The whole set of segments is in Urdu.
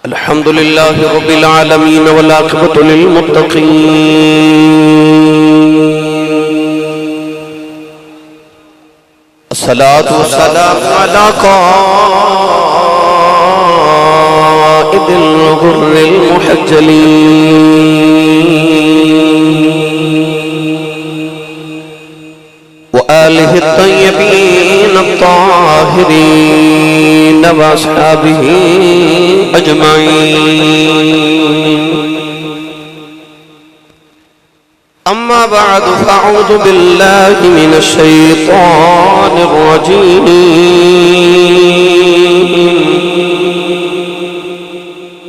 الحمد لله رب العالمين والعاقبة للمتقين الصلاة والسلام على قائد الغر المحجلين وآله الطيبين الطاهرين وأصحابه أجمعين أما بعد فأعوذ بالله من الشيطان الرجيم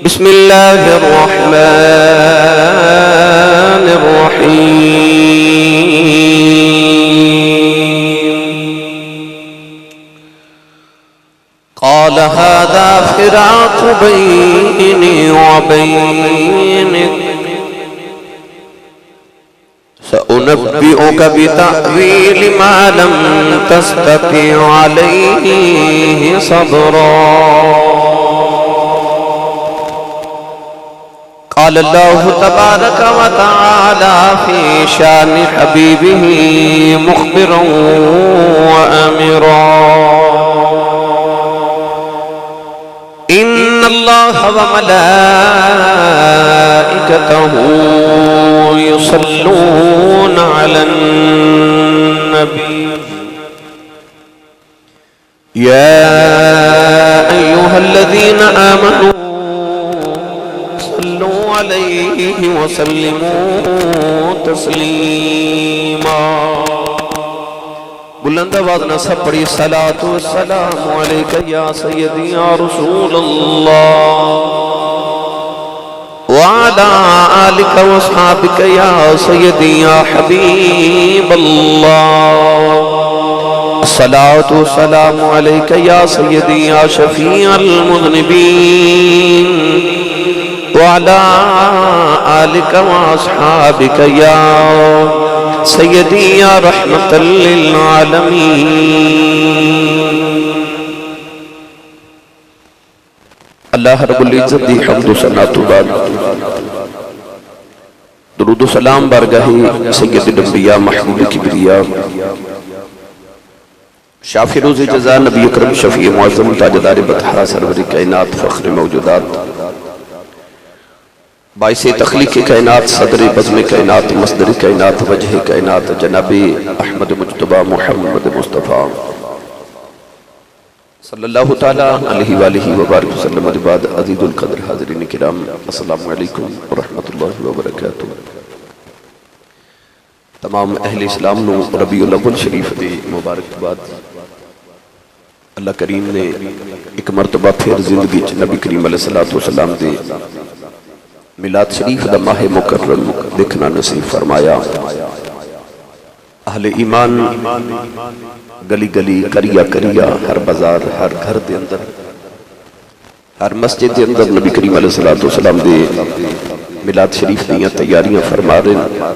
بسم الله الرحمن الرحيم قال هذا فراق بيني وبينك سأنبئك بتأويل ما لم تستطع عليه صبرا قال الله تبارك وتعالى في شان حبيبه مخبرا وآمرا إن الله وملائكته يصلون على النبي يا أيها الذين آمنوا صلوا عليه وسلموا تسليما بلند آواز سب پڑھی الصلاة والسلام علیکہ یا سیدی یا رسول اللہ وعلى آلك واصحابك يا سيدي يا حبيب الله الصلاة والسلام عليك يا سيدي يا شفيع المذنبين وعلى آلك واصحابك يا سيدي يا رحمة للعالمين اللہ رب العزت دی حمد و ثنا تو بعد درود و سلام بارگاہ سید الانبیاء محبوب کبریا شافی روز جزا نبی اکرم شفیع معظم تاجدار بطحرہ سرور کائنات فخر موجودات باعث تخلیق کائنات صدر بزم کائنات مصدر کائنات وجہ کائنات جناب احمد مجتبہ محمد مصطفیٰ صلی اللہ تعالیٰ علیہ وآلہ وبارک وسلم بعد عزیز القدر حاضرین کرام السلام علیکم ورحمۃ اللہ وبرکاتہ تمام اہل اسلام نو ربیع الاول شریف دے مبارک بعد اللہ کریم نے ایک مرتبہ پھر زندگی نبی کریم علیہ السلام دے میلاد شریف دا ماہ مکرم دیکھنا نصیب فرمایا اہل ایمان گلی گلی کریا کریا ہر بازار ہر گھر دے اندر ہر مسجد دے اندر نبی کریم علیہ السلام دے میلاد شریف دیاں تیاریاں فرما رہے ہیں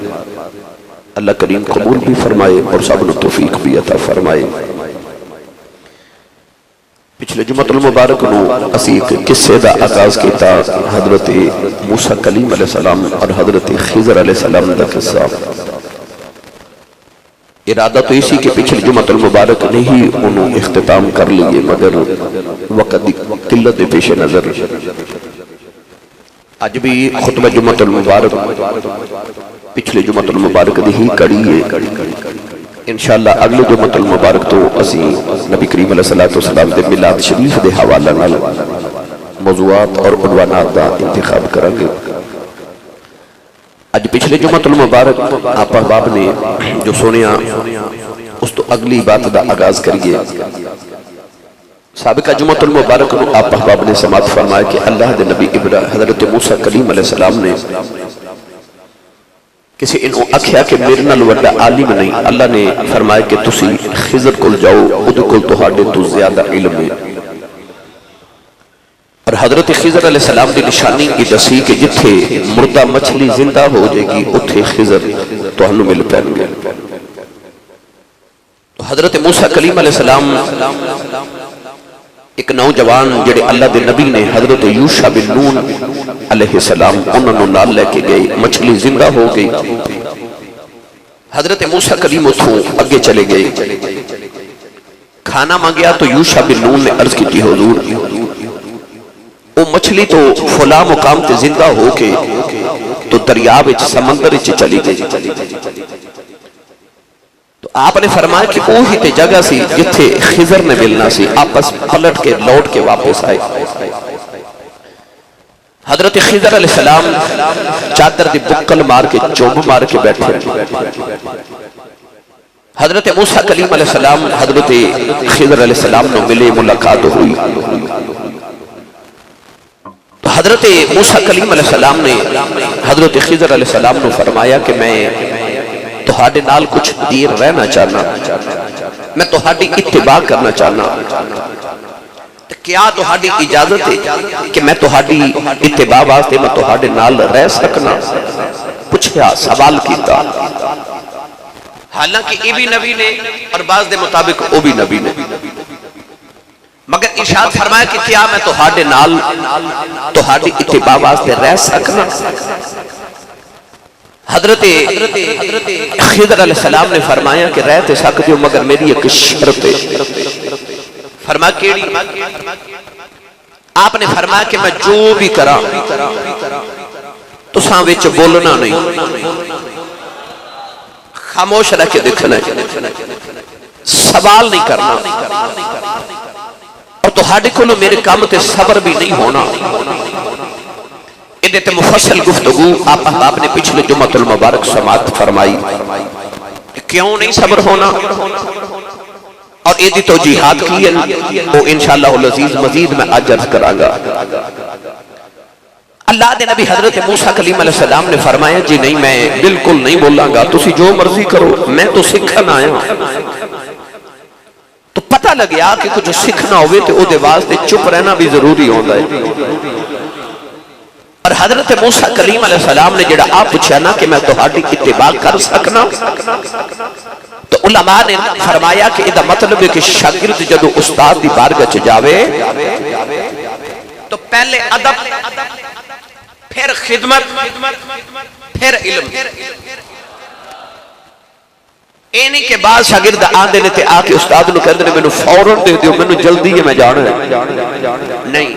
اللہ کریم قبول بھی فرمائے اور سب نے توفیق بھی عطا فرمائے پچھلے جمعۃ المبارک نو اسی ایک قصے دا آغاز کیتا حضرت موسیٰ کلیم علیہ السلام اور حضرت خضر علیہ السلام دا قصہ ارادہ تو اسی کہ پچھل جمعۃ المبارک نے ہی انہوں اختتام کر لیے مگر وقت قلت پیش نظر آج بھی خطبہ جمعۃ المبارک پچھلے جمعۃ المبارک دی ہی کڑی ہے انشاءاللہ اگلے جمعۃ المبارک تو اسی نبی کریم علیہ السلام دے میلاد شریف دے حوالہ نال موضوعات اور عنوانات دا انتخاب کریں گے آج پچھلے جمعۃ المبارک آپ احباب نے جو سنیا اس تو اگلی بات دا آغاز کریے سابقہ جمعۃ المبارک آپ احباب نے سماعت فرمایا کہ اللہ دے نبی حضرت موسیٰ کلیم علیہ السلام نے کسی انہوں اکھیا کہ میرے نال وڈا عالم نہیں اللہ نے فرمایا کہ تسی خضر کل جاؤ خود کل تو ہاڑے تو زیادہ علم ہے اور حضرت خضر علیہ السلام کی نشانی کی دسی کہ جتھے مردہ مچھلی زندہ ہو جائے گی اتھے خضر تو ہنو مل پہن گئے. تو حضرت موسیٰ کلیم علیہ السلام ایک نوجوان جڑے اللہ دے نبی نے حضرت یوشع بن نون علیہ السلام انہوں نے نال لے کے گئے، مچھلی زندہ ہو گئی۔ حضرت موسیٰ کلیم اتھوں اگے چلے گئے، کھانا مانگیا تو یوشع بن نون نے عرض کی تھی حضور وہ مچھلی تو فلاں مقام تے زندہ ہو کے تو دریا وچ سمندر وچ چلی گئی۔ تو آپ نے فرمایا کہ وہی تے جگہ سی جتھے خضر نے ملنا سی، آپس پلٹ کے لوٹ کے واپس آئے۔ حضرت خضر علیہ السلام چادر دی بکل مار کے چوب مار کے بیٹھے، حضرت موسیٰ کلیم علیہ السلام حضرت خضر علیہ السلام نے ملے، ملاقات ہوئی۔ تو حضرت موسیٰ کلیم علیہ السلام نے حضرت خضر علیہ السلام نے فرمایا کہ میں تہاڈے نال کچھ دیر رہنا چاہنا، میں تہاڈی اتباع کرنا چاہنا، کیا تہاڈی اجازت ہے کہ میں تہاڈی اتباع واسطے میں تہاڈے نال رہ سکنا؟ پوچھیا، سوال کیتا، حالانکہ یہ بھی نبی نے اور بعض دے مطابق وہ بھی نبی نے، مگر ارشاد فرمایا کہ کیا میں تہاڈے نال تہاڈی اتباع واسطے رہ سکنا؟ حضرت خضر علیہ السلام نے فرمایا کہ رہتے سکتے ہو مگر میری ایک شرط ہے۔ فرمایا کیڑی؟ آپ نے فرمایا کہ میں جو بھی کراں تساں وچ بولنا نہیں، خاموش رہ کے دیکھنا ہے، سوال نہیں کرنا، اور تہاڈے کولوں میرے کام تے صبر بھی نہیں ہونا۔ ادھے مفصل گفتگو آپ نے پچھلے جمعۃ المبارک سماعت فرمائی کہ کیوں نہیں صبر ہونا، اور ادھی توجیحات کی ہے وہ انشاءاللہ العزیز مزید میں عرض کراں گا۔ اللہ دے نبی حضرت موسیٰ کلیم علیہ السلام نے فرمایا جی نہیں میں بالکل نہیں بولاں گا، تسی جو مرضی کرو، میں تو سکھن آیا۔ تو پتہ لگیا کہ کچھ سکھنا ہوئے تو او دے واسطے چپ رہنا بھی ضروری ہوتا ہے۔ اور حضرت موسیٰ کلیم علیہ السلام نے جڑا آپ پوچھا نا کہ میں تہاڈی اتباع کر سکنا، تو علماء نے فرمایا کہ یہ مطلب ہے کہ شاگرد جدو استاد دی بارگاہ چ جاوے تو پہلے ادب، پھر خدمت، پھر علم۔ اے نہیں کہ بعض شاگرد آندے نے تے آ کے استاد نو کہندے نے مینوں فوراً دے دیو، مینوں جلدی ہے میں جانا ہے۔ نہیں،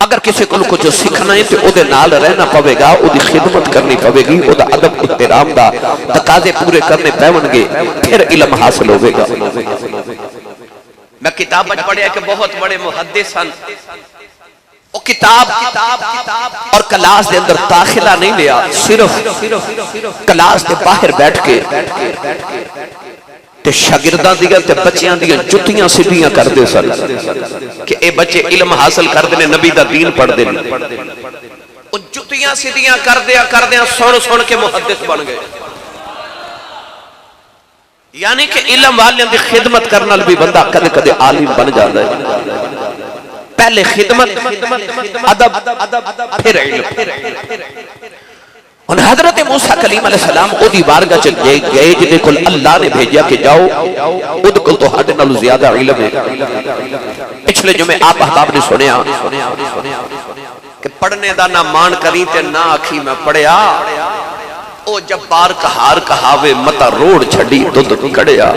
اگر کسی کو کچھ سکھنا ہے تو او دے نال رہنا پوے گا، او دی خدمت کرنی پوے گی، او دا ادب احترام دا تقاضے پورے کرنے پیون گے، پھر علم حاصل ہوئے گا۔ میں کتاب پڑھیا کہ بہت بڑے محدث ہیں، وہ کتاب اور کلاس دے اندر داخلہ نہیں لیا، صرف کلاس دے باہر بیٹھ کے تے شاگرداں دیاں تے بچیاں دیاں جتیاں سیدھیاں کر دے سن کہ اے بچے علم حاصل کر دے، نبی دا دین پڑھ دے، وہ جتیاں سیدھیاں کر دیا سن کے محدث بن گئے۔ یعنی کہ علم والیاں دی خدمت کرنا بھی بندہ کدے کدے عالم بن جاتا ہے۔ پہلے خدمت، ادب، پھر علم۔ ان حضرت موسیٰ کلیم علیہ السلام او دی بارگاہ چ گئے جدے کل اللہ نے بھیجیا کہ جاؤ اود کل تو ہڈے نالو زیادہ علم ہے۔ پچھلے جمعے آپ احباب نے سنیا کہ پڑھنے دا نہ مان کری تے نہ آکھی میں پڑھیا، او جب بار کہار کہاوے متا روڑ چھڑی دودھ کڑیا۔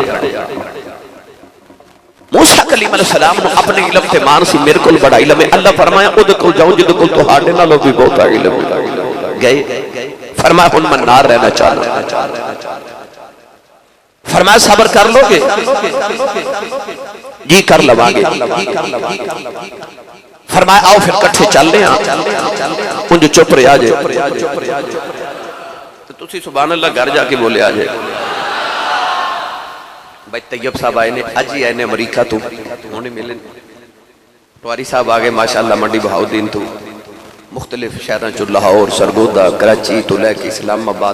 موسیٰ کلیم علیہ السلام نے اپنے علم تے مان سی میرے کل بڑا علم ہے۔ اللہ فرمایا اود کل جاؤ جدے کل تو ہڈے نالو بھی بہت علم ہے۔ گئے، فرمایا ان میں نار رہنا چاہنا، فرمایا صبر کر لو گے؟ جی کر لوا گے۔ فرمایا آؤ پھر کٹھے چل لیں، ان جو چپ رہے آجے تو تسی سبحان اللہ گھر جا کے بولے آجے۔ بھائی طیب صاحب آئے نے، اجی آئے نے امریکہ تو انہیں ملیں، ٹواری صاحب آگے ماشاءاللہ منڈی بہاؤدین تو مختلف شہران چو لاہور، سرگودا، کراچی تو لے کے اسلام آباد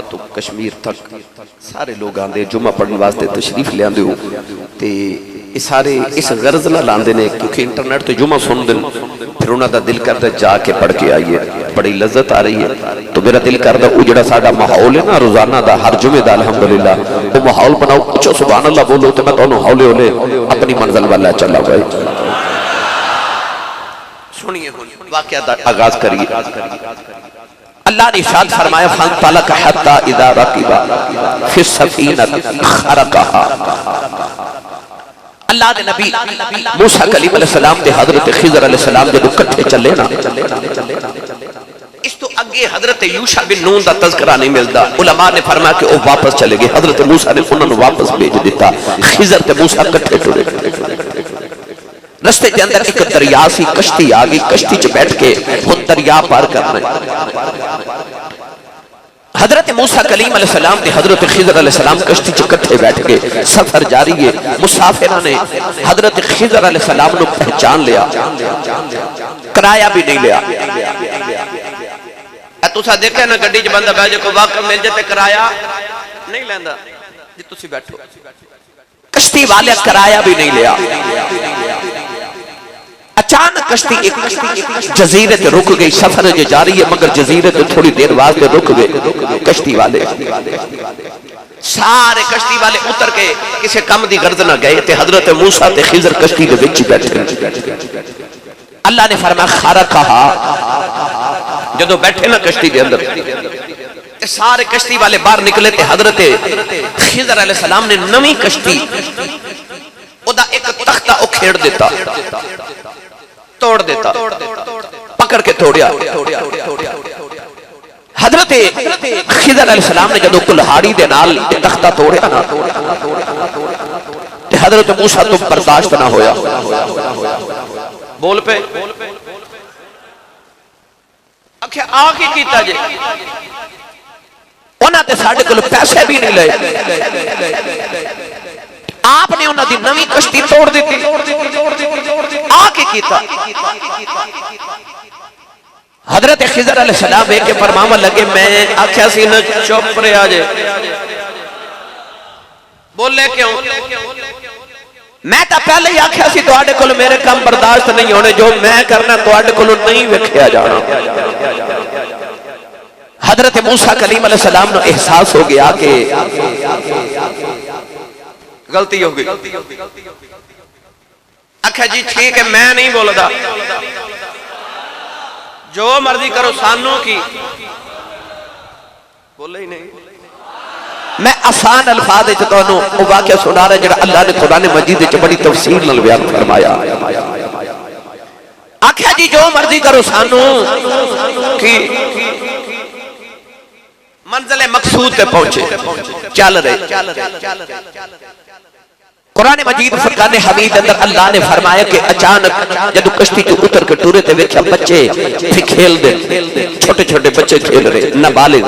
تو کشمیر تک سارے لوگ آندے جمعہ پڑھنے واسطے تشریف لے آندے ہو تے یہ سارے اس غرض نہ لاندے نے کیونکہ انٹرنیٹ تے جمعہ سن دن پھر انہاں دا دل کرتا جا کے پڑھ کے آئیے۔ بڑی لذت آ رہی ہے. تو میرا دل کردا او جڑا ساڈا ماحول ہے نا روزانہ دا ہر جمعے دا الحمدللہ وہ ماحول بناؤ. اچھا سبحان اللہ بولو تے میں تانوں ہولے ہولے اپنی منزل والا چلا گئے. سنیے واقعہ دا آغاز کریے. اللہ نے ارشاد فرمایا فانطلق حتی اذا رکب فی السفینہ خرقها. اللہ دے نبی موسیٰ کلیم علیہ السلام دے حضرت خضر علیہ السلام جب اکٹھے چلے نا اس تو اگے حضرت یوشع بن نون دا تذکرہ نہیں ملتا. علماء نے فرمایا کہ وہ واپس چلے گئے. حضرت موسیٰ نے انہوں نے واپس بھیج دیتا. خضر تے موسیٰ اکٹھے ٹرے. رستے کے اندر ایک دریا سی کشتی آگئی. کشتی چ بیٹھ کے وہ دریا پار کرنا ہے. حضرت موسیٰ کلیم علیہ السلام نے حضرت خضر علیہ السلام کشتی چ کٹھے بیٹھ کے سفر جاری ہے. مسافرہ نے حضرت خضر علیہ السلام نے پہچان لیا, کرایہ بھی نہیں لیا. تسا دیکھا نا گڈی چ بندہ بیٹھ کو واقع مل جاتے کرایہ نہیں لیندا جی تسی بیٹھو. کشتی والے کرایہ بھی نہیں لیا. اچانک کشتی ایک جزیرے تے رک گئی. سفر جو جاری ہے مگر جزیرے تے تھوڑی دیر واسطے رک گئے. کشتی والے سارے کشتی والے اتر کے کسی کم دی غرض نہ گئے تے حضرت موسیٰ تے خضر کشتی دے وچ بیٹھے. اللہ نے فرمایا خرقها. جدو بیٹھے نا کشتی دے اندر سارے کشتی والے باہر نکلے تے حضرت خضر علیہ السلام نے نویں کشتی او دا ایک تختہ او کھیڑ دیتا, توڑ دیتا, پکڑ کے توڑیا. حضرت خضر علیہ السلام نے جدو کلہاڑی دے نال تختہ توڑیا نا تے حضرت موسیٰ تو برداشت نہ ہویا. بول پہ اکھے آگے کیتا جے انہاں تے ساڑھے کلو پیسے بھی نہیں لئے. آپ نے انہاں دی نویں کشتی توڑ دیتی. آگے کیتا. حضرت خضر علیہ السلام ایک کے فرماوا لگے میں آکھیا سی نہ چپ رہے آجے. بولے کیوں؟ میں تا پہلے ہی آکھیا سی تو آڑے کلو میرے کم برداشت نہیں ہونے, جو میں کرنا تو آڑے کلو نہیں وکھیا جانا. حضرت موسیٰ کلیم علیہ السلام نے احساس ہو گیا کہ غلطی ہو گئی. اکھا جی ٹھیک ہے میں نہیں بول دا, جو مرضی کرو سانوں کی. بولے ہی نہیں. میں آسان الفاظ چاہتا ہوں وہ واقعہ سنا رہا ہے جڑا اللہ نے قرآن مجید چ بڑی تفصیل نال بیان فرمایا. آکھا جی جو مرضی کرو سانوں کی. منزل مقصود پہ پہنچے چل رہے. قرآن مجید فرقان حمید اندر اللہ نے فرمایا کہ اچانک جدو کشتی کے اتر کے ٹورے تے ویکھیا بچے پھر کھیل دے, چھوٹے چھوٹے بچے کھیل رہے نابالغ.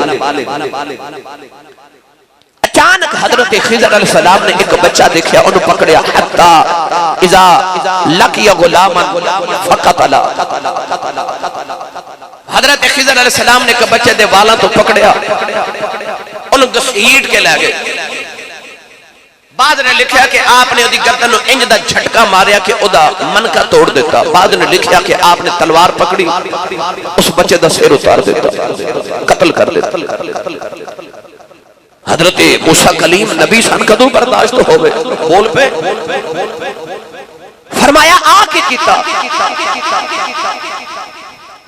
اچانک حضرت خضر علیہ السلام نے ایک بچہ دیکھا, انہوں پکڑیا. حتی اذا لقی غلاما فقتلا. حضرت خضر علیہ السلام نے ایک بچے دے والاں تو پکڑیا, انہوں گھسیٹ کے لے گئے. بعد نے لکھیا کہ آپ نے دی گردن نو انج دا جھٹکا ماریا کہ او دا منکا توڑ دیتا. بعد نے لکھیا کہ آپ نے تلوار پکڑی اس بچے دا سر اتار دیتا, قتل کر دیتا. حضرت موسیٰ کلیم نبی سن کدو برداشت ہوئے. بول پہ فرمایا آکے کیتا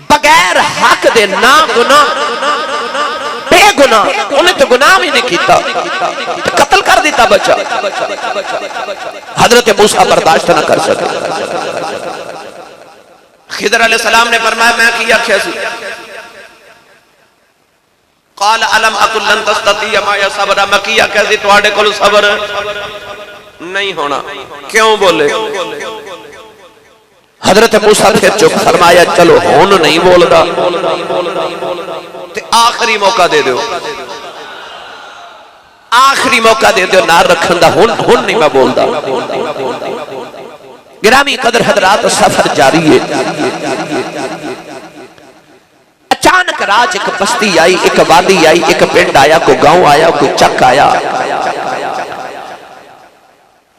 بغیر حق دے نا گناہ بے گناہ, انہیں تو گناہ بھی نہیں کیتا, قتل کر دیتا بچہ. حضرت موسیٰ برداشت نہ کر سکے. خضر علیہ السلام نے فرمایا میں کیا کیسی. قال علم اقل لن تستطیع معی صبر. میں کیا کیسی تو آڑے کلو صبر نہیں ہونا. کیوں بولے؟ حضرت موسیٰ پھر چپ. فرمایا چلو ہون نہیں بول دا تے آخری موقع دے دیو, آخری موقع دے دیو نار رکھن دا. ہون نہیں میں بول دا. گرامی قدر حضرات سفر جاری ہے. اچانک راج ایک بستی آئی, ایک وادی آئی, ایک پنڈ آیا, کوئی گاؤں آیا, کوئی چک آیا.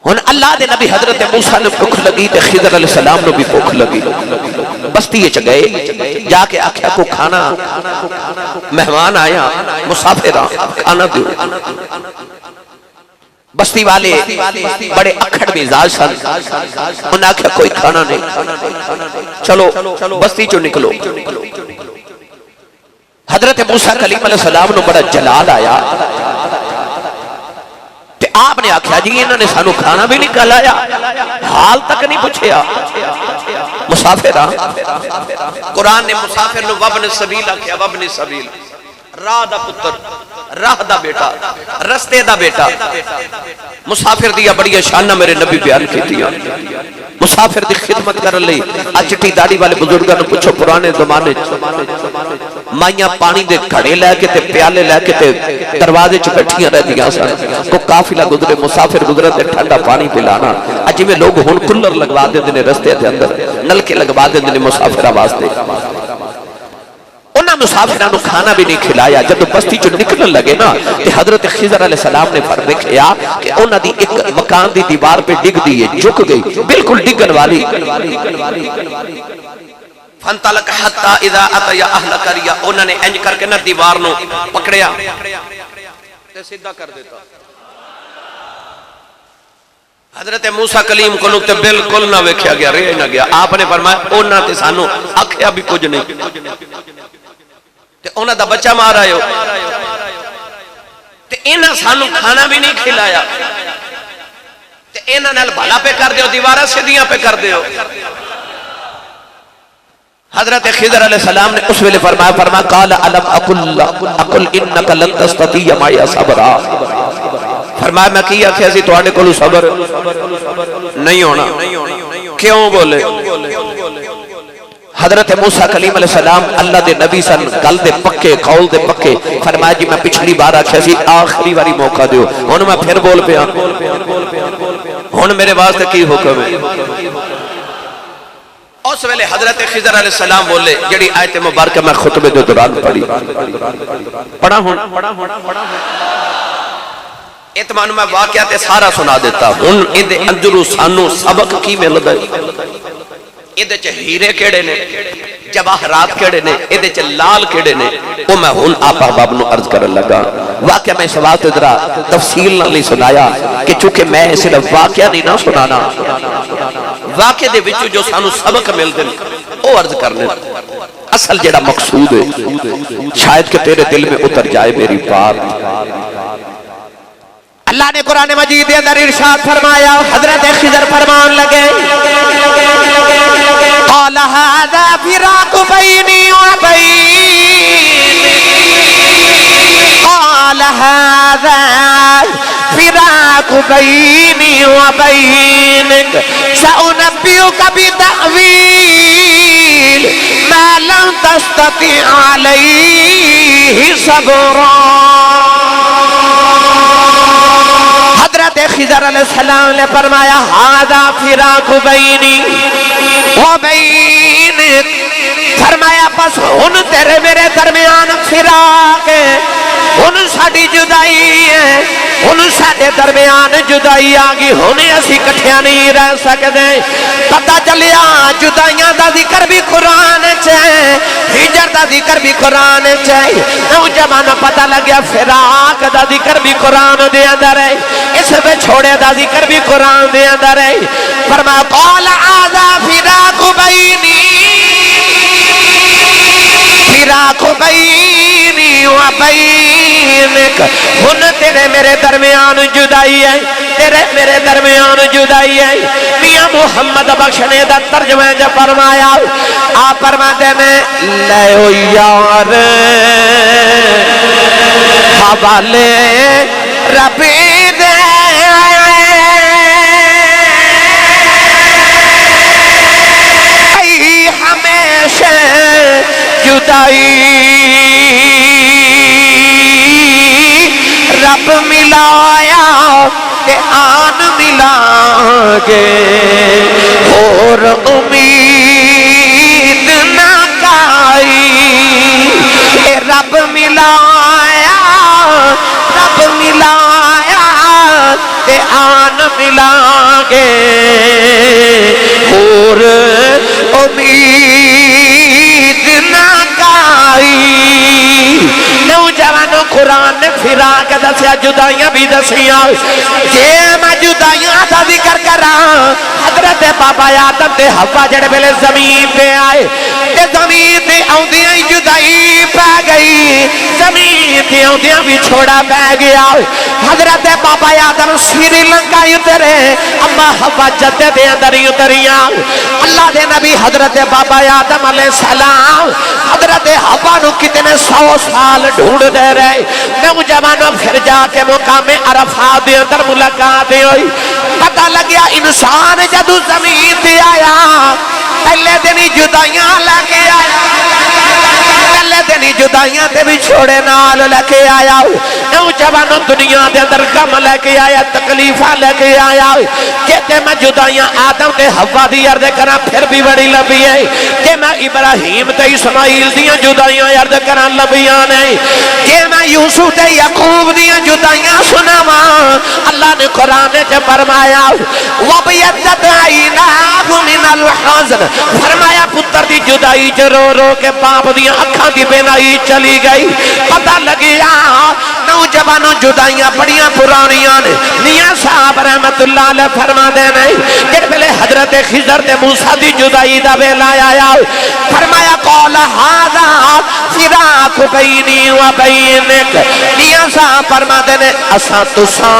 ہن اللہ دے نبی حضرت موسیٰ نے بھوک لگی تے خضر علیہ السلام نے بھی بھوک لگی بستی یہ گئے جا کے آکھیا کو کھانا مہمان آیا مسافر کھانا دیو بستی والے بڑے اکھڑ مزاج سن انہوں نے آکھیا کوئی کھانا نہیں چلو بستی چو نکلو حضرت موسیٰ کلیم علیہ السلام نے بڑا جلال آیا کہ آپ نے آکھیا جی انہوں نے سانو کھانا بھی نکل آیا حال تک نہیں پوچھیا مسافر قرآن نے مسافر نو وابن سبیل آکھیا وابن سبیل راہ دا پتر راہ دا بیٹا رستے دا بیٹا مسافر دیا بڑی شانہ میرے نبی بیان کی دیا مسافر دی خدمت کر لئی اچٹی داڑی والے بزرگاں نے پوچھو پرانے زمانے مائیاں پانی دے گھڑے لے کے تے پیالے لے کے تے دروازے چ بیٹھیاں رہ دیاں سن کو قافلہ گزرے مسافر گزرے تے ٹھنڈا پانی پلانا اج میں لوگ ہن کولر لگوا دیندے نے رستے دے اندر نلکے لگوا دیندے نے مسافراں واسطے مسافران کو کھانا بھی نہیں کھلایا جب بستی جو نکلن لگے نا کہ حضرت خضر علیہ السلام نے فرمایا کہ انہاں دی ایک مکان دی دیوار پہ ڈگ دی ہے جھک گئی بالکل ڈگن والی فانطلق حتی اذا اتیا اہل قریہ انہوں نے انج کر کے نا دیوار نو پکڑیا تے سیدھا کر دیتا حضرت موسیٰ کلیم کو نکتے بالکل نہ ویکھیا گیا رہ نہ گیا آپ نے فرمایا انہاں تے سانو آکھیا بھی کچھ نہیں تے انہاں دا بچہ مار آئے ہو تے انہاں سانو کھانا بھی نہیں کھلایا تے انہاں نال بھلا پہ کر دیو دیوارہ سیدھیاں پہ کر دیو حضرت خضر علیہ السلام نے اس ویلے فرمایا قال علم اقل انک لن تستطیع معی صبرا فرمایا میں کیا کہ اسی تواڈے کولوں صبر نہیں ہونا کیوں بولے حضرت موسیٰ کلیم علیہ السلام اللہ دے نبی سن گل دے پکے قول دے پکے فرمایا جی میں پچھلی بار آکھیا سی آخری باری موقع دیو ہن میں پھر بول پیا ہن میرے واسطے کی حکم ہے اس ویلے حضرت خضر علیہ السلام بولے جڑی آیت مبارکہ میں خطبے دے دوران پڑھی پڑھا ہوں اتمان میں واقعات سارا سنا دیتا ہوں ان دے اندرو سانو سبق کی مل گئی ادھے چھ ہیرے کیڑے نے جواہرات کیڑے نے ادھے چھ لال کیڑے نے وہ میں ہن آپ احباب نو عرض کرن لگا واقعہ میں سوات ادھرا تفصیل نہ نہیں سنایا کہ چونکہ میں صرف واقعہ نہیں نہ سنانا واقعہ دے وچوں جو سانو سبق مل دے وہ عرض کرنے اصل جڑا مقصود ہے شاید کہ تیرے دل میں اتر جائے میری بات اللہ نے قرآن مجید اندر ارشاد فرمایا حضرت خضر فرمان لگے قال هذا فراق بيني وبينك قال هذا فراق بيني وبينك سأنبئك بتأويل ما لم تستطع عليه صبرا حضرت خضر علیہ السلام نے فرمایا هذا فراق بيني وبينك فرمایا بس ہن تیرے میرے درمیان فراق ہے ہن ساڈی جدائی ہے ہن ساڈے درمیان جدائی آ گئی ہن اسی کٹھیاں نہیں رہ سکدے پتہ چلیا جدائیاں دا ذکر بھی قرآن وچ ہے ہجر دا ذکر بھی قرآن وچ ہے نوجوان پتہ لگیا فراق دا ذکر بھی قرآن دے اندر ہے اس میں چھوڑے دا ذکر بھی قرآن دے اندر ہے فرمایا قال هذا فراق بینی فراق بینی وبینک ہن تیرے میرے درمیان جدائی ہے تیرے میرے درمیان جدائی ہے میاں محمد بخشنے دا ترجمہ جب فرمایا آپ فرماتے میں لے او یار حوالے ربی دے ای ہمیشہ جدائی رب ملایا کہ آن ملا گے اور امید نہ کائی رب ملایا کہ آن ملان گے اور امید نہ کائی نوجوانوں قرآن نے پھرا کے دسیا جدائیاں بھی دسیاں جے میں جدائیاں دا ذکر کراں حضرت بابا آدم تے حوا جڑے ویلے زمین پہ آئے تے زمین تے آؤندیاں ہی جدائی پہ گئی زمین تے آؤندیاں بھی چھوڑا پہ گیا حضرت بابا آدم سری لنکا اترے اما حوا جدے دے اندر اتریاں اللہ دے نبی حضرت بابا آدم علیہ السلام حضرت حوا نو کتنے 100 سال ڈھونڈ دے رہے نوجوانوں پھر جا کے مقام عرفات دے اندر ملاقات ہوئی پتہ لگیا انسان جدو زمین تے آیا پہلے دن ہی جدائیاں لگے آیا پہلے دن ہی جدائیاں تے بھی چھوڑے نال لگے آیا نوجوانوں دنیا دے اندر غم لگے آیا تکلیفہ لگے آیا کہتے میں جدائیاں آدم تے حوا دی عرض کرا پھر بھی بڑی لبی ہے کہ میں ابراہیم تے اسماعیل دیاں جدائیاں عرض کرا لبیاں نہیں کہ میں یوسف تے یعقوب دیاں جدائیاں سناواں اللہ نے قرآن تے فرمایا وَبْيَضَّتْ عَيْنَاهُ مِنَ الْحَزْنِ فرمایا پتر دی جدائی چ رو رو کے باپ دیاں اکھاں دی بینائی چلی گئی پتہ لگیا نوجوانوں جدائیاں بڑیاں پرانیاں نے میاں صاحب رحمت اللہ علیہ فرما دے نہیں جن پہلے حضرت خضر تے موسیٰ دی جدائی دا ویلا آیا فرمایا قول ھذا فراق بینی و بینک میاں صاحب فرما دے نے اساں تساں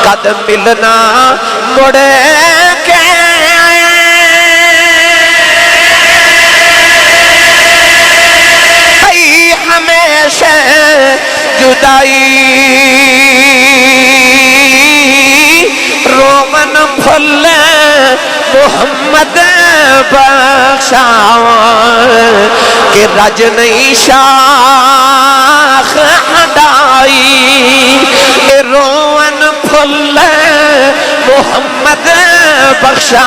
قد ملنا مڑے کے ہمیشہ جدائی رومن پھل محمد بخشا کہ رج نہیں شاخ ہڈائی رومن پھل محمد بخشا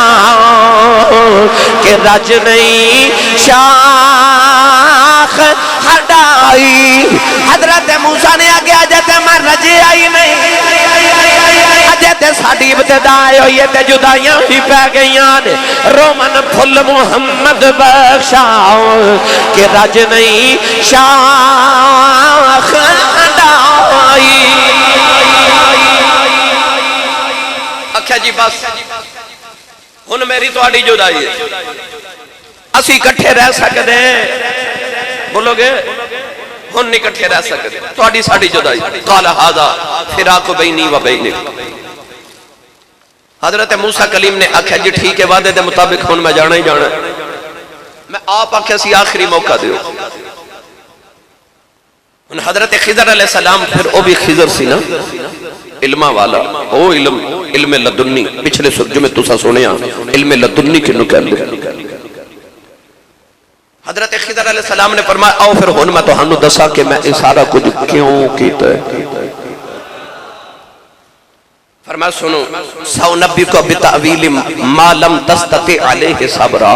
کہ رج نہیں شاخ ہڈائی حضرت موسیٰ نے آگے آجاتے میں رجے آئی نہیں آجاتے ساڑھی ابتدائی ہوئی تے جدائیاں ہی پہ گئیاں نے رومن پھل محمد بخشا کہ رج نہیں شاخ ہڈائی اکھا جی بس ہن میری تو آڑی جدائی ہے اسی کٹھے رہ سکتے ہیں بولو گے ہن نہیں کٹھے رہ سکتے تو آڑی ساڑی جدائی قال ھذا فراق بینی و بینک حضرت موسیٰ کلیم نے آکھا جی ٹھیک ہے وعدے دے مطابق ہن میں جانا ہی جانا میں آپ آکھا سی آخری موقع دیو ہن حضرت خضر علیہ السلام پھر او بھی خضر سی نا علمہ والا او علم لدنی پچھلے سرجو میں تسا سنیا علم لدنی کنو کہہ لے حضرت خضر علیہ السلام نے فرمایا آؤ پھر ہون میں تو ہنو دسا کہ میں اس سارا کچھ کیوں کیتا ہے فرمایا سنو سو نبی کو بتعویل ما لم تستطع علیہ صبرا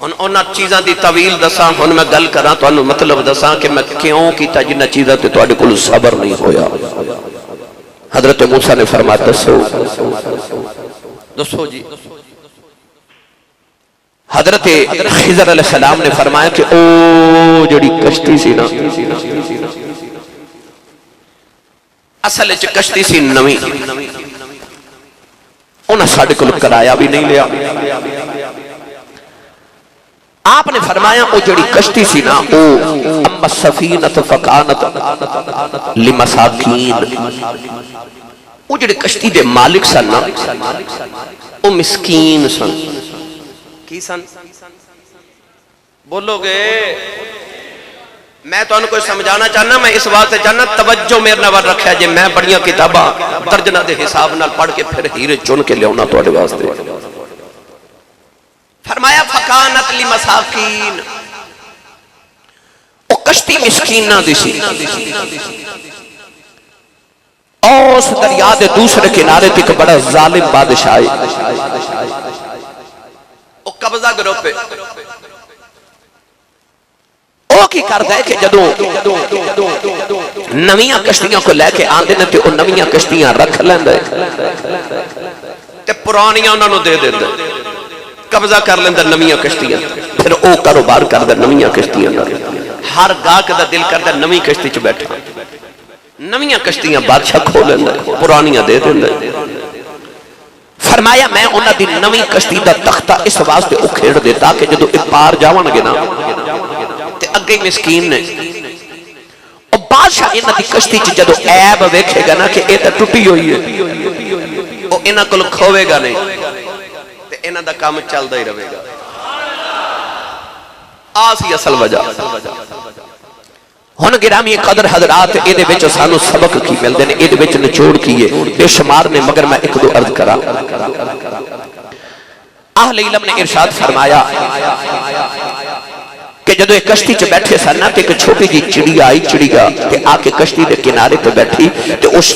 انہاں چیزاں دی طویل دساں ہن میں گل کراں تو انہوں مطلب دساں کہ میں کیوں کیتا جنہ چیزاں تے تواڈے کول صبر نہیں ہویا حضرت موسیٰ نے فرمایا دسو جی حضرت خضر علیہ السلام نے فرمایا کہ او جڑی کشتی سی نا اصل وچ کشتی سی نویں انہاں ساڈے کول کرایا بھی نہیں لیا آپ نے فرمایا او جڑی کشتی سی نا او اما السفینۃ فکانت لمساکین او جڑی کشتی دے مالک سن نا او مسکین سن کی سن بولو گے میں تو ان کو سمجھانا چاہنا میں اس بات سے چاہنا توجہ میرے نوار رکھا جے میں بڑیاں کتاباں ترجمہ دے حساب نال پڑھ کے پھر ہیرے چن کے لے ہونا توڑے واسطے فرمایا فکانت لمساکین او کشتی مسکین نہ دیسی اوس دریا دے دوسرے کنارے تک بڑا ظالم بادشاہ او قبضہ گروہ پہ وہ کی کرتا ہے کہ جدوں نویاں کشتیاں کو لے کے آندے نے تے وہ نویاں کشتیاں رکھ لیندا ہے تے پرانیاں انہاں نوں دے دیندا ہے، قبضہ کر لیندا نویاں کشتیاں، پھر او کاروبار کردا نویاں کشتیاں دا، ہر گاہک دا دل کردا نویں کشتی چ بیٹھا، نویاں کشتیاں بادشاہ کھول لیندا ہے، پرانیاں دے دیندا ہے۔ فرمایا میں انہاں دی نویں کشتی دا تختہ اس واسطے اکھیڑ دیتا کہ جدوں ایک پار جاون گے نا تے اگے مسکین نے اور بادشاہ انہاں دی کشتی چ جدوں عیب ویکھے گا نا کہ اے تے ٹوٹی ہوئی ہے او انہاں کول کھوے گا نہیں تے انہاں دا کام چلدا ہی رہے گا۔ آسی اصل وجہ ہن گرامی قدر حضرات اے دے وچ سانو سبق کی ملدے نے، اے دے وچ نچوڑ کیے بے شمار نے، مگر میں ایک دو عرض کرا۔ اہل علم نے ارشاد فرمایا کہ جدو ایک کشتی چ بیٹھے سن تے ایک چھوٹی جی چڑیا آئی، چڑیا کہ آ کے کشتی دے کنارے تے بیٹھی تے اس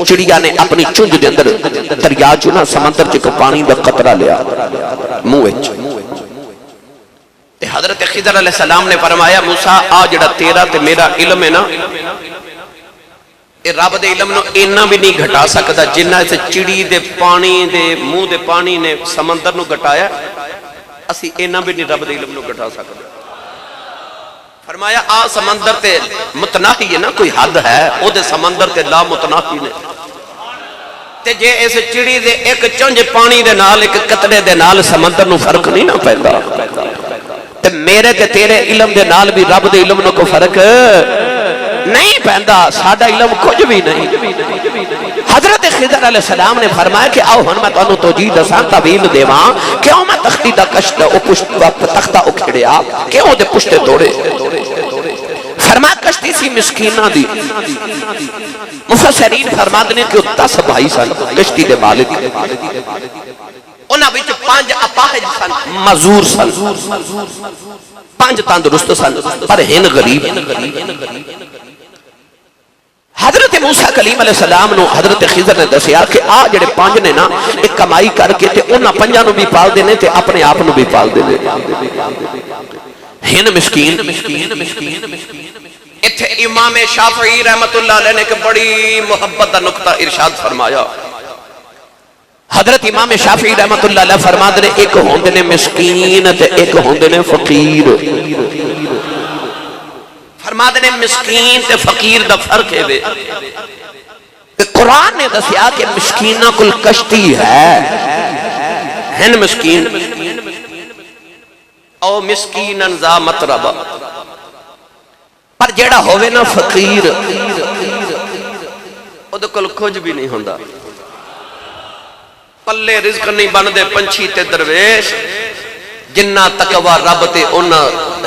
چڑیا نے اپنی چونج دے اندر دریا چ نا سمندر چ پانی دا قطرہ لیا منہ وچ، حضرت خضر علیہ السلام نے فرمایا موسیٰ آ جڑا تیرا تے میرا علم ہے نا اے رب دے علم نو اینا بھی نہیں گھٹا سکتا جنہ اسے چڑی دے پانی دے منہ دے پانی نے سمندر نو گھٹایا، اسی اینا بھی نہیں رب دے علم نو گھٹا سکتا۔ فرمایا آ سمندر تے متناہی ہے نا، کوئی حد ہے او دے سمندر تے لا متناہی نے، تے جے اس چڑی دے ایک چونج پانی دے نال ایک قطرے دے نال سمندر نو فرق نہیں نہ پیندا، تے میرے تے تیرے علم دے نال بھی رب دے علم نو کو فرق نہیں پیندا، ساڈا علم کچھ بھی نہیں۔ حضرت خضر علیہ السلام نے فرمایا کہ آؤ ہن میں تانوں توجیہ دساں تعویل دیواں، کیوں میں تختی دا کشت او پشت تختہ اکھڑیا، کیوں دے پشتے توڑے؟ فرمایا کشتی سی مسکینہ دی، مفسرین فرماتے ہیں کہ 10 بھائی سن کشتی دے مالک، انہاں وچ 5 اپاہج سن، معذور سن، 5 تندرست سن، پر ہن غریب۔ حضرت موسیٰ کلیم علیہ السلام نو حضرت خضر نے دسیا کہ آ جڑے 5 نے نا ایک کمائی کر کے تے انہاں 5 نو بھی پال دینے تے اپنے آپ نو بھی پال دینے، ہن مسکین۔ اتھے امام شافعی رحمت اللہ علیہ نے ایک بڑی محبت دا نقطہ ارشاد فرمایا۔ حضرت امام شافعی رحمت اللہ علیہ فرماتے نے ایک ہوندے نے مسکین تے ایک ہوندے نے فقیر، فرماتے نے مسکین تے فقیر دا فرق ہے وے کہ قرآن نے دسیا کہ مسکینہ کل کشتی ہے، ہن مسکین او مسکینن ذا مطربہ، پر جیڑا ہوئے نا فقیر او دے کل کچھ بھی نہیں ہوندا، پلے رزق نہیں بندے پنچھی تے درویش، جنہ تقوی رب تے انہ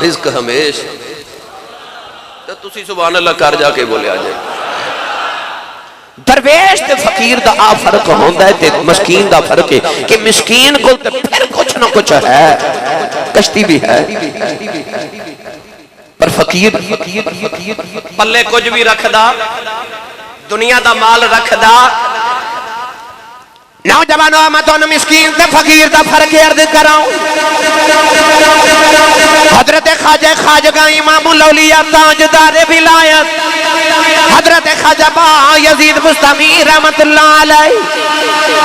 رزق ہمیش۔ تو تسی سبحان اللہ کر جا کے بولے آجائے، درویش تے فقیر دا آ فرق ہوندا ہے تے مسکین دا فرق ہے کہ مسکین کو تے پھر کچھ نہ کچھ ہے، کشتی بھی ہے، پر فقیر پلے کچھ بھی رکھ دا، دنیا دا مال رکھ دا۔ نوجوانوں میں تو مسکین تے فقیر دا فرق عرض کراؤں۔ حضرت خواجہ خواجگاں امام الاولیاء تاجدار ولایت حضرت خواجہ با یزید بستمی رحمت اللہ علیہ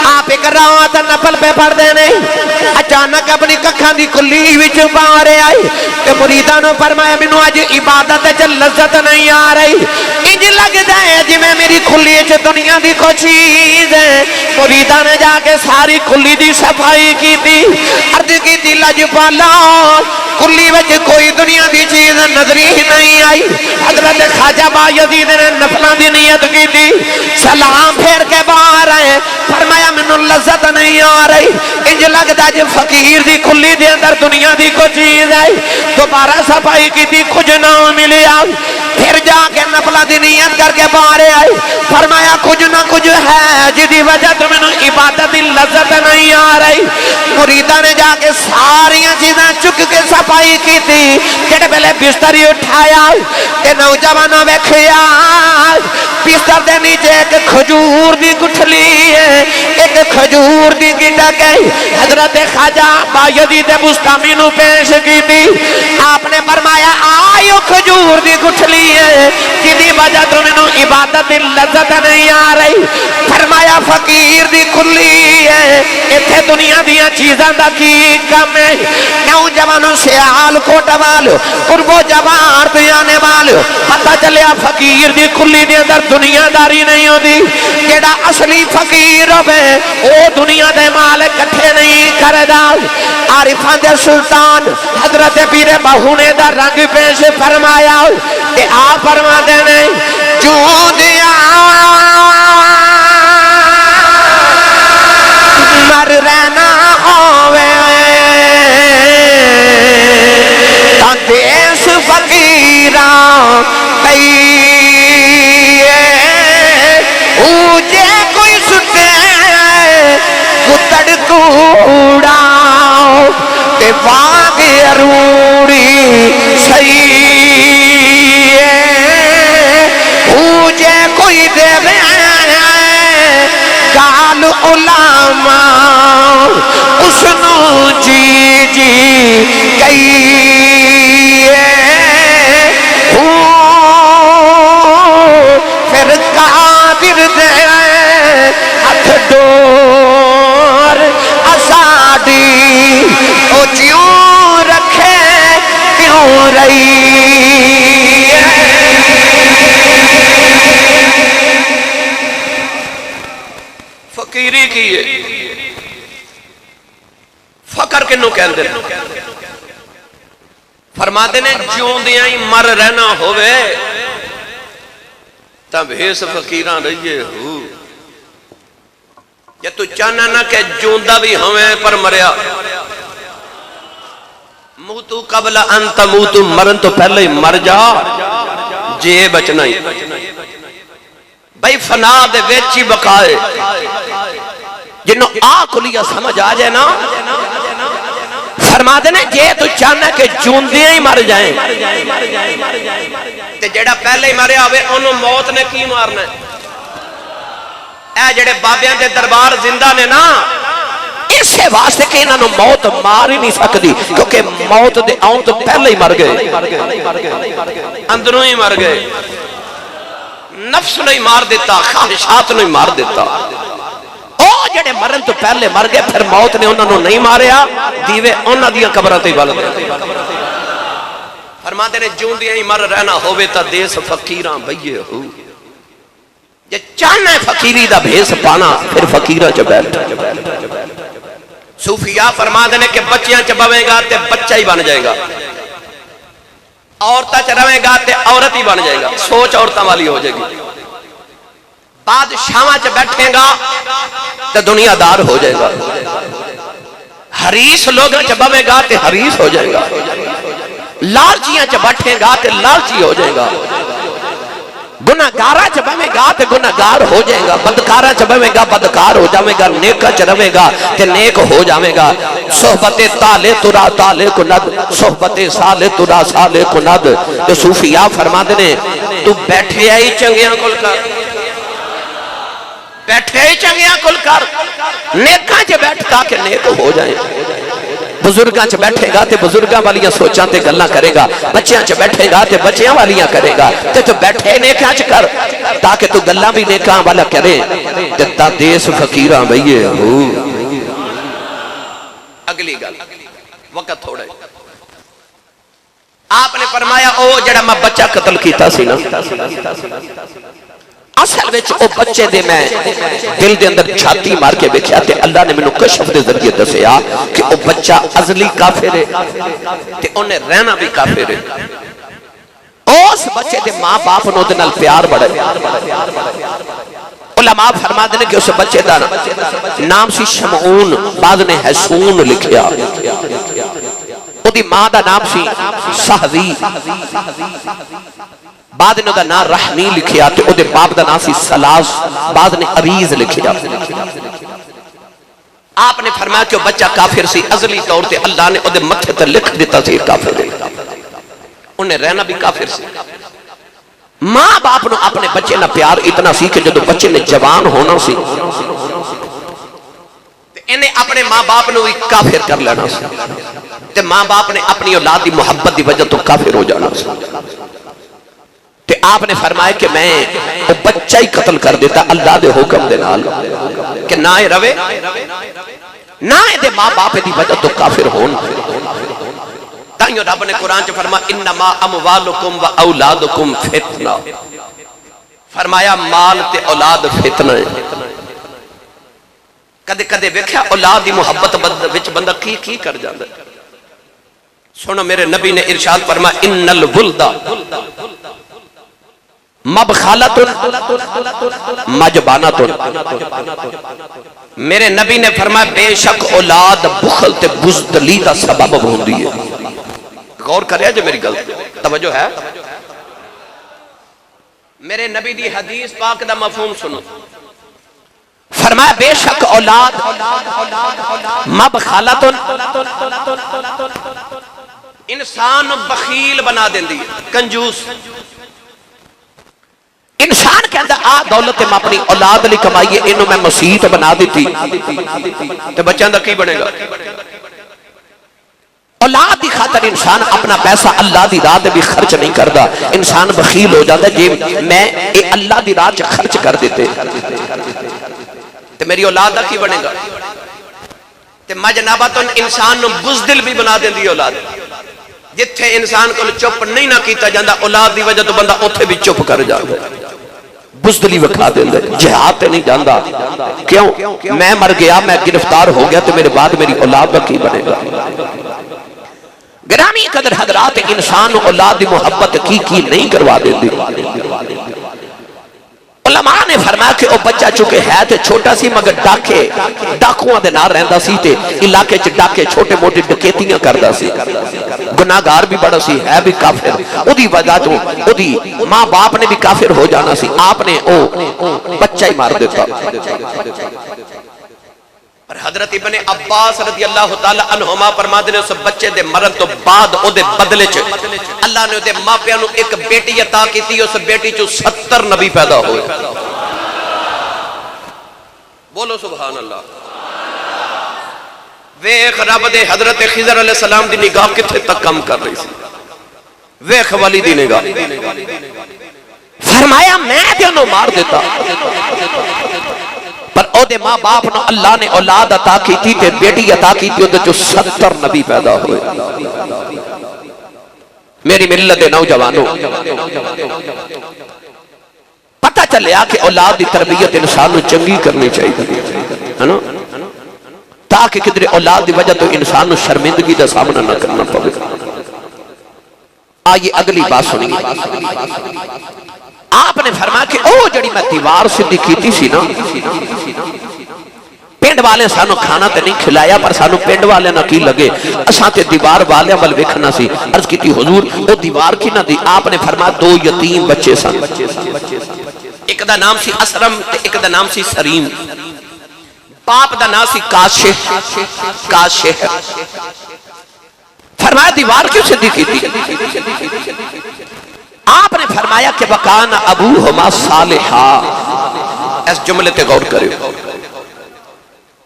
آپ ایک رات نفل پہ پڑھ دینے، اچانک اپنی ککھاں دی کلی وچ باہرے آئی کہ مریدانوں فرمایا مینوں اج عبادت چ لذت نہیں آ رہی، انج لگ جائے جی میں میری کھلی چ دنیا دی کوئی چیز ہے۔ مریداں نے جا کے ساری کھلی دی صفائی کی تھی، عرض کی تھی لجپالا کلی وچ کوئی دنیا دی چیز نظری نہیں آئی۔ حضرت خواجہ با یزید نے نفلہ دی نیت کی تھی، سلام پھیر کے باہر آئے، فرمایا منو لذت نہیں آ رہی، انج لگتا جی فقیر دی کھلی دے اندر دنیا دی کوئی چیز ہے۔ دوبارہ صفائی کی تھی، کچھ نہ ملیا، پھر جا کے نفلہ دی نیت کر کے باہر آئے، فرمایا کچھ نہ کچھ ہے جدی وجہ تو منو عبادت لذت نہیں آ رہی۔ مریدہ نے جا کے ساری چیزیں چک کے صفائی کی تھی، جڑے پہلے بستری اٹھایا، تے نوجوانوں ویکھیا بستر دے نیچے ایک کھجور دی گٹھلی ہے، ایک کھجور دی گٹک ہے۔ حضرت خواجہ بایزید بستامی نو پیش کی تھی، آپ نے فرمایا آئیو کھجور دی گٹھلی ہے جدی وجہ تمہیں عبادت لذت نہیں آ رہی۔ فرمایا فقیر دی کھلی ہے، اتھے دنیا دیا چیزاں دا کی کم ہے۔ نوجوانوں سے آل کوٹ والو قرب و جوار دیانے والو پتہ چلیا فقیر دی کھلی دی اندر دنیا داری نہیں ہو دی۔ جیڑا اصلی فقیر ہوئے او دنیا دے مال کٹھے نہیں کردہ۔ عارفان دے سلطان حضرت پیر بہونے دا رنگ پیش فرمایا کہ آپ فرما دینے جو دیا مر رہنا ہوئے تا دیس فقیران کئیے اوجے کوئی ستے کتڑ کوڑا تے باغ اروڑی سہی اوجے کوئی دے گال علماء اسنو جی جی کئیے پھر قادر دے ہتھ ڈور اساڑی او جیوں رکھے کیوں رہی۔ فقیری کی ہے فقر کنو کہن دے فرما دینے جیوں دیاں ہی مر رہنا ہوئے تب ہیس فقیران رہیے ہو یا تو چاہنا نہ کہ جوندہ بھی ہمیں پر مریا موتو قبل انت موتو مرن تو پہلے ہی مر جا جے بچنا ہی بھائی فنا دے ویچی بقائے جنہوں آکھلیا سمجھ آ جائے نا فرما دینے جے تو چاہنا کہ جوندیاں ہی مر جائیں تے جڑا پہلے ہی مریا ہوئے انہوں موت نے کی مارنا ہے۔ اے جڑے بابیاں دے دربار زندہ نے نا اسے واسطے کہ انہوں موت مار ہی نہیں سکتی کیونکہ موت دے آؤں تو پہلے ہی مر گئے اندروں ہی مر گئے نفس نہیں مار دیتا خواہشات نہیں مار دیتا او جڑے مرن تو پہلے مر گئے پھر موت نے انہوں نہیں ماریا دیوے انہوں دیا قبرات ہی بلد فرما دینے جون دیا ہی مر رہنا ہوئے تا دیس فقیران بھئیے ہو یہ چاہنا ہے فقیری دا بھیس پانا پھر فقیرہ چا بیٹھ صوفیاء فرما دینے کہ بچیاں چا بویں گا تے بچہ ہی بن جائے گا عورتہ چا رویں گا تے عورت ہی بن جائے گا سوچ عورتہ والی ہو جائے گی بادشاہاں چا بیٹھیں گا تے دنیا دار ہو جائے گا حریص لوگاں چا بویں گا تے حریص ہو جائے گا لالچیاں چا بیٹھیں گا تے لالچی ہو جائے گا گناہگارہ چا بویں گا تے گناہگار ہو جائے گا بدکارہ چا بویں گا بدکار ہو جائے گا نیکہ چا رویں گا تے نیک ہو جائے گا صحبت تالے ترا تالے کند صحبت سالے ترا سالے کند تو صوفیاء فرما دینے تو بیٹھے آئی چنگیاں کل کر بیٹھے آئی چنگیاں کل کر نیکہ چا بیٹھتا کہ نیک ہو جائیں بزرگاں چا بیٹھے گا تے بزرگاں والیاں سوچاں تے گلنا کرے گا بچیاں چا بیٹھے گا تے بچیاں والیاں کرے گا تے تو بیٹھے نیکاں چا کر تاکہ تو گلنا بھی نیکاں والا کرے تے تا دیس فقیران بھئیے ہو اگلی گل وقت تھوڑے آپ نے فرمایا او جڑا میں بچہ قتل کیتا سی نا اصل وچ او بچے دے میں دل دے اندر چھاتی مار کے بیکھیا تے اللہ نے میں نو کشف دے ذریعے دسیا کہ او بچہ ازلی کافر ہے تے انہیں رہنا بھی کافر ہے اس بچے دے ماں باپ نو دے نال پیار بڑھے علماء فرما دینے کہ اس بچے دا نام سی شمعون بعد نے حسون لکھیا او دی ماں دا نام سی سہوی بعد نے دا نام رحمی لکھیا تے او دے باپ دا نام سی سلاس بعد نے عریض لکھیا آپ نے فرمایا کہ وہ بچہ کافر سی ازلی طور تے اللہ نے او دے متھے تے لکھ دیتا سی کافر دے انہیں رہنا بھی کافر سی ماں باپ نو اپنے بچے نہ پیار اتنا سی کہ جدو بچے نے جوان ہونا سی انہیں اپنے ماں باپ نو بھی کافر کر لینا سی تے ماں باپ نے اپنی اولاد دی محبت دی وجہ تو کافر ہو جانا سی تے آپ نے فرمایا کہ میں وہ بچہ ہی قتل کر دیتا اللہ دے حکم دے نال کہ نہ روے نہ دے ماں باپ دی وجہ تو کافر ہون تائیوں رب نے قرآن چ فرما انما اموالکم و اولادکم فتنہ فرمایا مال تے اولاد فتنہ ہے کدے کدے ویکھیا اولاد دی محبت وچ بندہ کی کر جاندا سنو میرے نبی نے ارشاد فرما ان الولد مبخالت مجبانت میرے نبی نے فرمایا بے شک اولاد بخل تے بزدلی دا سبب ہوندی ہے غور کریا جو میری گل توجہ ہے میرے نبی دی حدیث پاک دا مفہوم سنو فرمایا بے شک اولاد مبخالت انسان بخیل بنا دیندی کنجوس انسان کے اندر آ دولت میں اپنی اولاد لی کمائیے انہوں میں مسیحت بنا دیتی تو بچان دا کی بنے گا اولاد دی خاطر انسان اپنا پیسہ اللہ دی راہ دے بھی خرچ نہیں کردا انسان بخیل ہو جاتا ہے جی میں اللہ دی راہ چ خرچ کر دیتے تو میری اولاد دا کی بنے گا تو مجنباتن انسان نو بزدل بھی بنا دیں دی اولاد جتھے انسان کو چپ نہیں نہ کیتا جاندہ اولاد دی وجہ تو بندہ اتھے بھی چپ کر جاندہ بزدلی وکھا دیں دے جہاد تے نہیں جاندہ کیوں میں مر گیا میں گرفتار ہو گیا تو میرے بعد میری اولاد دا کی بنے گا گرامی قدر حضرات انسان اولاد دی محبت کی نہیں کروا دیں دی علماء نے فرمایا کہ وہ بچہ چکے ہے تے چھوٹا سی مگر ڈاکوਆਂ دے نال رہندا سی تے علاقے چ ڈاکے چھوٹے موٹے ڈکیتیاں کردا سی گناہگار بھی بڑا سی ہے بھی کافر اودی وجہ تو اودی ماں باپ نے بھی کافر ہو جانا سی آپ نے او بچہ ہی مار دیتا اور حضرت ابن عباس رضی اللہ تعالی عنہما فرماتے ہیں اس بچے دے مرن تو بعد او دے بدلے چ اللہ نے دے ماں پیانو ایک بیٹی عطا کیتی اس بیٹی چو 70 نبی پیدا ہوئے بولو سبحان اللہ ویخ رب دے حضرت خضر علیہ السلام دی نگاہ کتھے تک کم کر رہی سی ویخ والی دی نگاہ فرمایا میں دینوں مار دیتا پر او دے ماں باپ نو اللہ نے اولاد عطا کی تھی تے بیٹی عطا کی تھی جو 70 نبی پیدا ہوئے میری ملت نوجوانوں پتہ چلیا کہ اولاد دی تربیت انسان نو چنگی کرنی چاہیے تاکہ کدھر اولاد دی وجہ تو انسان نو شرمندگی دا سامنا نہ کرنا پڑے آئیے اگلی بات سنیے آپ نے فرمایا کہ او جڑی میں دیوار سدھی کیتی سی نا پینڈ والے سانو کھانا تے نہیں کھلایا پر سانو پینڈ والے نہ کی لگے اساں تے دیوار والے بل ویکھنا سی عرض کیتی حضور او دیوار کی نہ دی آپ نے فرمایا 2 یتیم بچے سن ایک دا نام سی اسرم تے ایک دا نام سی سریم باپ دا نام سی کاشح فرمایا دیوار کیوں سدھی کیتی آپ نے فرمایا کہ وَقَانَ أَبُوهُمَا صَالِحًا اس جملے تے غور کرے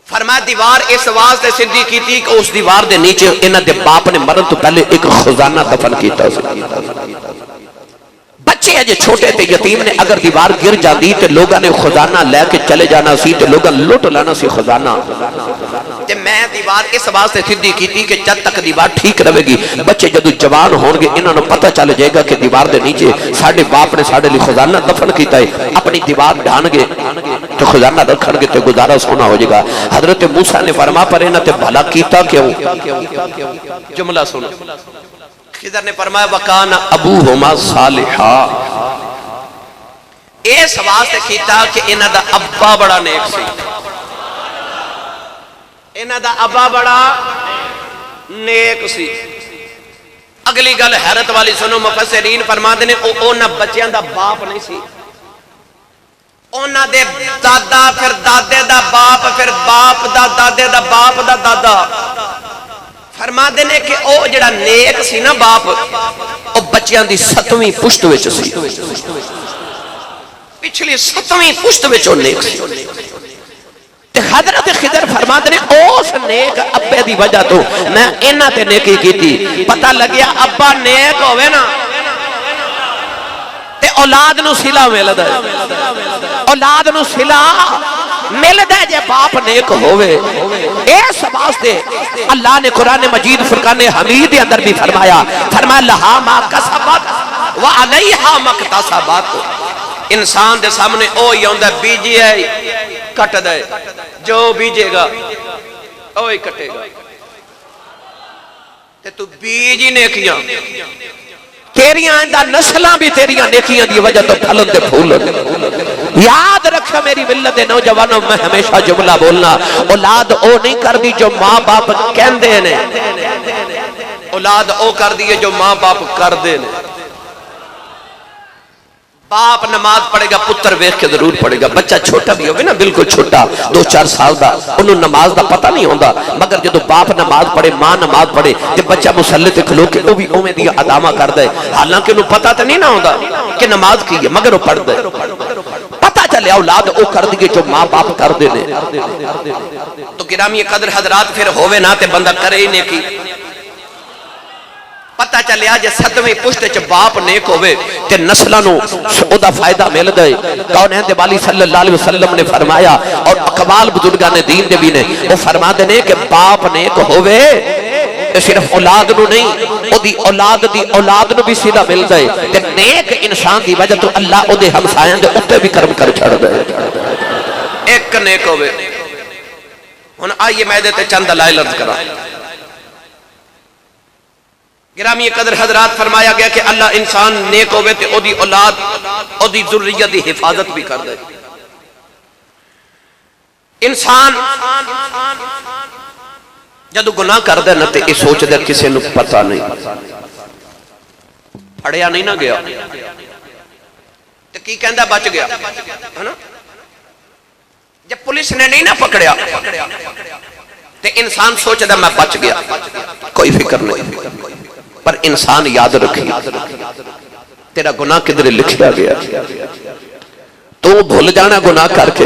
فرمایا دیوار اس واسطے سدھی کی تھی کہ اس دیوار دے نیچے انہاں دے باپ نے مرن تو پہلے ایک خزانہ دفن کیتا بچے ہیں جو چھوٹے تے یتیم نے اگر دیوار گر جاندی تے لوگاں نے خزانہ لے کے چلے جانا سی تے لوگاں لوٹ لانا سی خزانہ تے میں دیوار اس واسطے سدھی کی تھی کہ جب تک دیوار ٹھیک رہے گی بچے جدو جوان ہون گے انہوں نے پتہ چل جائے گا کہ دیوار دے نیچے ساڑھے باپ نے ساڑھے لی خزانہ دفن کیتا ہے اپنی دیوار ڈھان گے تو خزانہ رکھن گے تو گزارا سونا ہو جائے گا حضرت موسیٰ نے فرما پر انہوں تے بھلا کیتا کیوں جملہ سنو خضر نے فرمایا وَقَانَ أَبُوهُمَا صَالِحًا اس واسطے کیتا کہ انہاں دا ابا بڑا نیک سی انہاں دا ابا بڑا نیک سی اگلی گل حیرت والی سنو مفسرین فرماتے ہیں اونا بچیاں دا باپ نہیں سی اونا دے دادا پھر دادے دا باپ پھر باپ دا دادے دا باپ دا دادا فرما دینے کہ او جڑا نیک سی نا باپ او بچیاں دی 7ویں پشت وچ سی پچھلی 7ویں پشت وچ او نیک سی تے حضرت خضر فرما دینے اس نیک ابے دی وجہ تو میں انہاں تے نیکی کیتی پتہ لگیا ابا نیک ہوئے نا تے اولاد نو صلہ ملدا ہے اولاد نو صلہ ملدا ہے جے باپ نیک ہوئے اس واسطے اللہ نے قرآن مجید فرقان حمید کے اندر بھی فرمایا لہا ما کسبت وعلیہا ما اکتسبت انسان دے سامنے او ہی ہوندا بیجی ہے کٹ دے جو بیجے گا او ہی کٹے گا تے تو بیجی نیکیاں تیریاں اندہ نسلاں بھی تیریاں نیکیاں دی وجہ تو پھلن دے پھولن یاد رکھا میری ملت نوجوانوں میں ہمیشہ جملہ بولنا اولاد او نہیں کر دی جو ماں باپ کہن دے نے اولاد او کر دی جو ماں باپ کر دے نے باپ نماز پڑھے گا پتر ویکھ کے ضرور پڑھے گا بچہ چھوٹا بھی ہوگا نا بالکل چھوٹا 2-4 سال دا انہوں نماز دا پتہ نہیں ہوندا مگر جدو باپ نماز پڑھے ماں نماز پڑھے تے بچہ مسلح تے کھلو کے وہ بھی اویں دی ادامہ کر دے حالانکہ انہوں پتہ تے نہیں نہ ہوندا کہ نماز کی ہے مگر وہ پڑھ دے پتہ چلے اولاد او کر دیئے جو ماں باپ کر دے نے تو گرامی قدر حضرات پھر ہوئے نہ تے بندہ کرے ہی نیکی پتہ چلیا جے 7ویں پشت چ باپ نیک ہوئے تے نسلوں او دا فائدہ مل دے کونین دے والی صلی اللہ علیہ وسلم نے فرمایا اور اقوال بزرگان دین دے بھی نے وہ فرما دینے کہ باپ نیک ہوئے صرف اولاد نو نہیں او دی اولاد نو بھی سیدھا مل دے تے نیک انسان دی وجہ تو اللہ او دے ہمسایاں دے اوتے بھی کرم کر چھڑ دے ایک نیک ہوئے ہن آئیے میں دے تے چند دلائل عرض کرا گرامی قدر حضرات فرمایا گیا کہ اللہ انسان نیک ہوئے تے او دی اولاد او دی ذریت دی حفاظت بھی کر دے انسان جدو گناہ کر دے نہ تے یہ سوچ دے کسے نو پتہ نہیں پڑھیا نہیں نہ گیا تے کی کہندہ بچ گیا جب پولیس نے نہیں نہ پکڑیا تے انسان سوچ دے میں بچ گیا کوئی فکر نہیں پر انسان یاد رکھی تیرا گناہ کدھر لکھیا گیا تو بھول جانا گناہ کر کے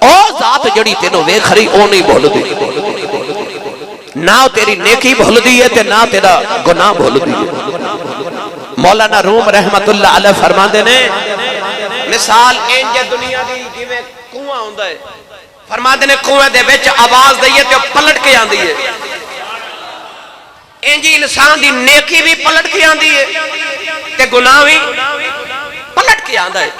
او ذات جڑی تینوں وے کھری او نہیں بھول دی نہ تیری نیکی بھول دی ہے تے نہ تیرا گناہ بھول دی ہے مولانا روم رحمت اللہ علیہ فرما دینے مثال انجے دنیا دی جویں کنواں ہوندا ہے فرما دینے کنویں دے وچ آواز دئیے تے پلٹ کے آندی ہے انجی انسان دی نیکی بھی پلٹ کے آندی ہے تے گناہ بھی پلٹ کے آندہ ہے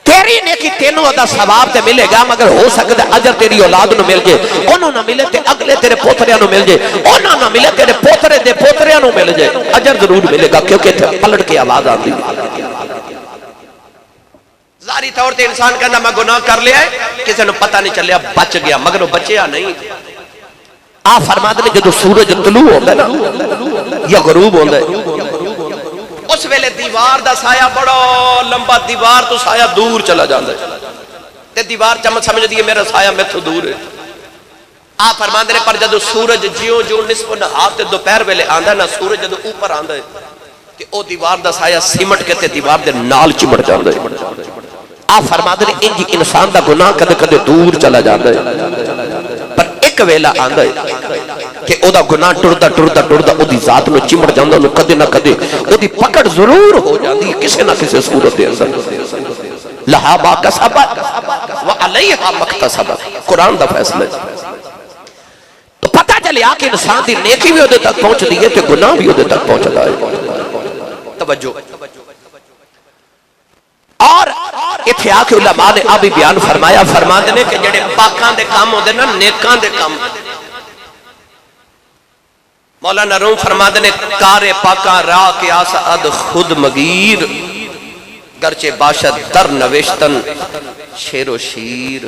تیری نیکی تینوں ادا ثواب تے ملے گا مگر ہو سکتا ہے اجر تیری اولاد نو مل جائے انہوں نہ ملے تے اگلے تیرے پوتریاں نو مل جائے انہوں نہ ملے تیرے پوترے دے پوتریاں نو مل جائے اجر ضرور ملے گا کیونکہ پلٹ کے آواز آندی ہے ظاہری طور تے انسان کہنا میں گناہ کر لیا ہے کسی نے پتہ نہیں چلیا بچ گیا مگر وہ بچیا نہیں آپ فرما دے جدو سورج طلوع ہوتا ہے نا یا غروب ہوتا ہے اس ویلے دیوار دا سایہ بڑا لمبا دیوار تو سایہ دور چلا جاتا ہے تے دیوار چمت سمجھ دیئے میرا سایہ میں تو دور ہے آپ فرما دے پر جدو سورج جو نصف نہار تے دوپہر ویلے آندہ نا سورج جدو اوپر آندہ ہے کہ او دیوار دا سایہ سیمٹ کے تے دیوار دے نال چمٹ جاندہ ہے آپ فرما دے انجی انسان دا گناہ کدے کدے دور چلا جاندہ ہے پر ایک ویلا آندہ ہے کہ او دا گناہ ٹردہ او دی ذات میں چمڑ جاندہ انہوں کدے نہ کدے او دی پکڑ ضرور ہو جاندی ہے کسے نہ کسے صورت دے اندر لہا با کسبت وعلیہا مکتسبت قرآن دا فیصلہ ہے تو پتہ چلے آکے انسان دی نیکی بھی ہو دے تک پہنچ دیئے تو گناہ بھی ہو دے تک پہنچ دائے توجہ اور اتھے آکے علماء نے ابھی بیان فرمایا فرما دینے کہ جڑے پاکان دے کام ہو دے نا نیکان دے کام مولانا روم فرما دینے کار پاکان را کے آساد خود مگیر گرچے باشد در نوشتن شیر و شیر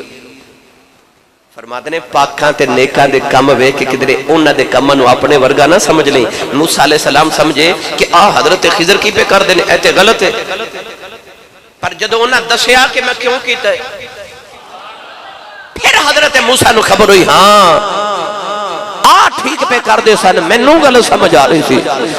فرما دینے پاکان تے نیکان دے کام وے کہ کدرے انہ دے کامنو اپنے ورگا نہ سمجھ لیں موسیٰ علیہ السلام سمجھے کہ حضرت خضر کی پہ کر دینے ایتے غلط ہے پر جدو انہاں دسیا کہ میں کیوں کیتا ہے پھر حضرت موسیٰ نو خبر ہوئی ہاں آ ٹھیک پہ کر دے سن مینوں گل سمجھ آ رہی سی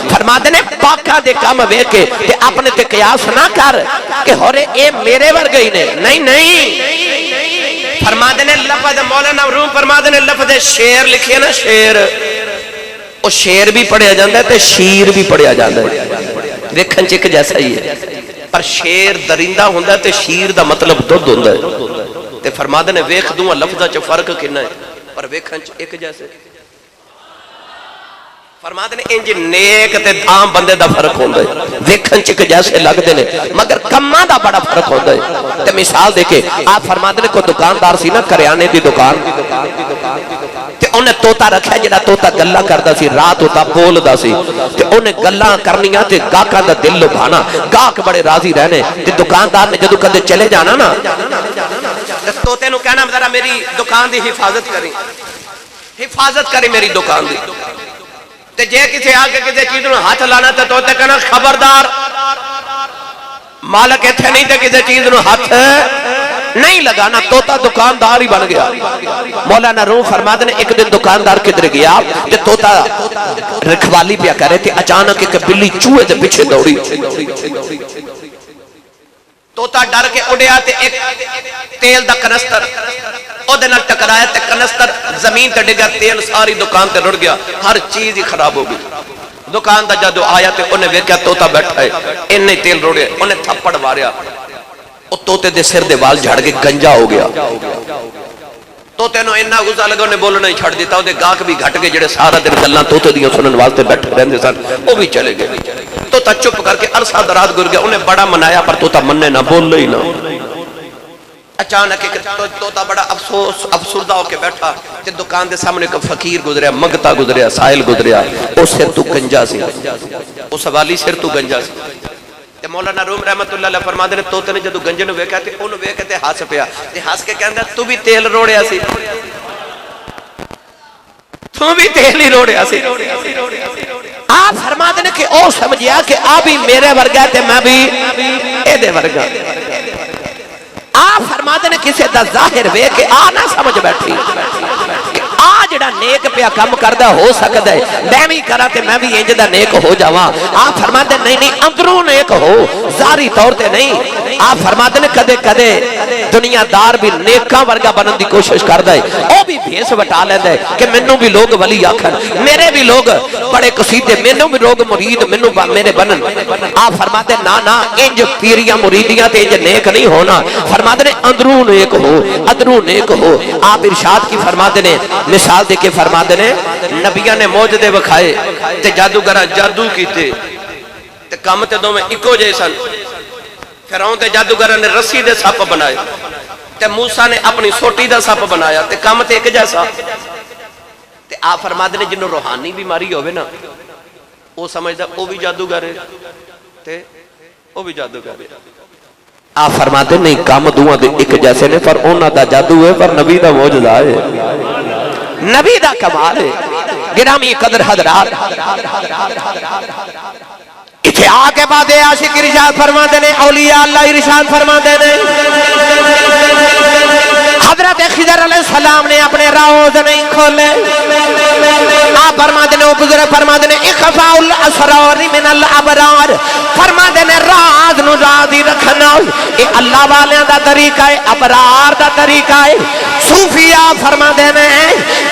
فرماتے نے پاکاں دے کام ویکھ کے تے اپنے تے قیاس نہ کر کہ ہورے اے میرے ورگے ہی نے نہیں فرماتے نے لفظ مولانا روم فرماتے نے لفظ شیر لکھے نا شیر او شیر بھی پڑھیا جاندا ہے تے شیر بھی پڑھیا جاندا ہے ویکھن چ ایک جیسا ہی ہے پر شیر درندہ ہوندا ہے تے شیر دا مطلب دودھ ہوندا ہے تے فرماتے نے ویکھ دوں لفظاں چ فرق کنا ہے پر ویکھن چ ایک جیسے فرماتے نے انج نیک تے عام بندے دا فرق ہوندا ہے ویکھن چ ایک جیسے لگدے نے مگر کماں دا بڑا فرق ہوندا ہے تے مثال دے کے آپ فرماتے نے کوئی دکاندار سی نا کریانے دی دکان تے انہیں توتا رکھا جڑا توتا گلاں کردا سی رات ہوتا بولدا سی تے انہیں گلاں کرنیاں تے گاہکاں دا دل لبھانا گاہک بڑے راضی رہنے تے دکاندار نے جدوں کدے چلے جانا نا تے توتے نو کہنا ذرا میری دکان دی حفاظت کری میری دکان دی تے جے کسی آگے کسی چیز نو ہاتھ لانا تے توتے کہنا خبردار مالک ایتھے نہیں تے کسی چیز نو ہاتھ نہیں لگانا توتا دکاندار ہی بن گیا مولانا روم فرماتے نے ایک دن دکاندار کدھر گیا تے توتا رکھوالی پیا کرے تے اچانک ایک بلی چوہے دے پیچھے دوڑی توتا ڈر کے اڑیا تے ایک تیل دا کنستر او دے نال ٹکرایا تے کنستر زمین تے ڈگا تیل ساری دکان تے رڑ گیا ہر چیز ہی خراب ہو گئی دکان دا جدو آیا تے انہیں ویکھیا توتا بیٹھا ہے انہیں تیل روڑیا انہیں تھپڑ ماریا او توتے دے سر دے وال جھڑ کے گنجا ہو گیا توتے نو انہا غصہ لگا انہیں بولنا ہی چھڑ دیتا وہ دے گاہک بھی گھٹ گئے جڑے سارا دن گلاں توتے دیاں سنن واسطے بیٹھے رہندے سن وہ بھی چلے گئے توتا چپ کر کے عرصہ دراز گر گیا انہیں بڑا منایا پر توتا مننے نہ بول ہی نہ اچانک ایک توتا بڑا افسردہ ہو کے بیٹھا تے دکان دے سامنے ایک فقیر گزریا منگتا گزریا سائل گزریا او سر تو گنجا سی او سوالی سر تو گنجا سی تے مولانا روم رحمت اللہ علیہ فرماتے نے توتے نے جدو گنجے نو ویکھیا تے اونوں ویکھ کے تے ہس پیا تے ہس کے کہندا تو بھی تیل روڑیا سی تو بھی تیل ہی روڑیا سی آپ فرماتے نے کہ او سمجھیا کہ آ بھی میرے ورگا تے میں بھی اے دے ورگا آپ فرماتے نے کسے دا ظاہر وے کہ آ نہ سمجھ بیٹھی آ جڑا نیک پیا کم کردہ ہو سکتا ہے میں بھی کرا تے میں بھی انج دا نیک ہو جاواں آپ فرماتے نہیں اندروں نیک ہو ظاہری طور تے نہیں آپ فرماتے نے کدے کدے دنیا دار بھی نیکاں ورگا بنن دی کوشش کردا ہے او بھی بھیس وٹا لیندا ہے کہ مینوں بھی لوگ ولی آکھن میرے بھی لوگ بڑے قصیدے مینوں بھی لوگ مرید مینوں میرے بنن آپ فرماتے نا انج پیریاں مریدیاں تے انج نیک نہیں ہونا فرماتے نے اندروں نیک ہو آپ ارشاد کی فرماتے نے مثال دے کے فرماتے نے نبیاں نے موجدے وکھائے تے جادوگراں جادو کیتے تے کام تے دوویں اکو جے سن فرعون تے جادوگراں نے رسی دے سپ بنائے تے موسیٰ نے اپنی سوٹی دا سپ بنایا تے کام تے ایک جیسا تے آپ فرماتے نے جنہوں روحانی بیماری ہوئے نا وہ سمجھدا وہ بھی جادوگر ہے تے وہ بھی جادوگر ہے آپ فرماتے نہیں کام دوہاں دے ایک جیسے نے پر انہاں دا جادو ہے پر نبی دا معجزہ ہے نبی دا کمال ہے گرامی قدر حضرات اتھے آگے بعد عاشق ارشاد فرما دینے اولیاء اللہ ارشاد فرما دینے حضرت خضر علیہ السلام نے اپنے راز نہیں کھولے آپ فرما دینے وہ بزرگ فرما دینے اخفاء الاسرار من الابرار فرما دینے راز نو رازی رکھنا یہ اللہ والیاں دا طریقہ ہے ابرار دا طریقہ ہے صوفیہ فرما دینے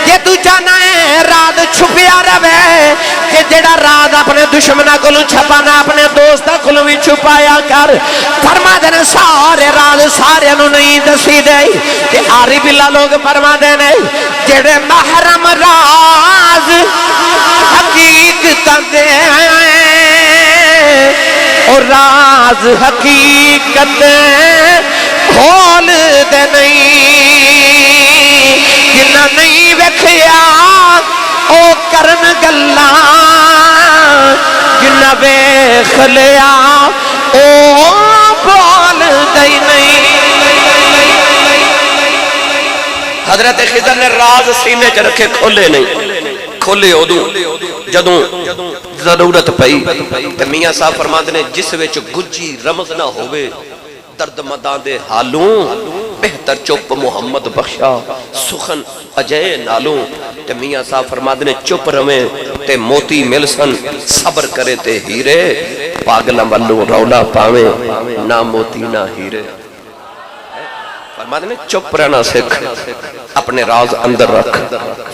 کہ تو چاہنا ہے راز چھپیا روے کہ جڑا راز اپنے دشمنہ کو چھپانا اپنے دوستہ کو بھی چھپایا کر فرما دینے سارے راز سارے نو نہیں دسی دے کہ آری بلا لوگ فرما دینے جڑے محرم راز حقیقت دے اور راز حقیقت کھول دے نہیں جنہ نہیں وکھیا او کرن گلا جنہ ویکھ لیا او بول دے نہیں حضرت خضر نے راز سینے چ رکھے کھولے نہیں کھولے ادوں جدوں ضرورت پئی تے میاں صاحب فرماندے نے جس وچ گجی رمز نہ ہوئے درد مداں دے حالوں بہتر چپ محمد بخشا سخن اجے نالوں تے میاں صاحب فرماتے نے چپ رہے تے موتی مل سن صبر کرے تے ہیرے پاگلاں والوں رولا پاویں نہ موتی نہ ہیرے فرماتے نے چپ رہنا سکھ اپنے راز اندر رکھ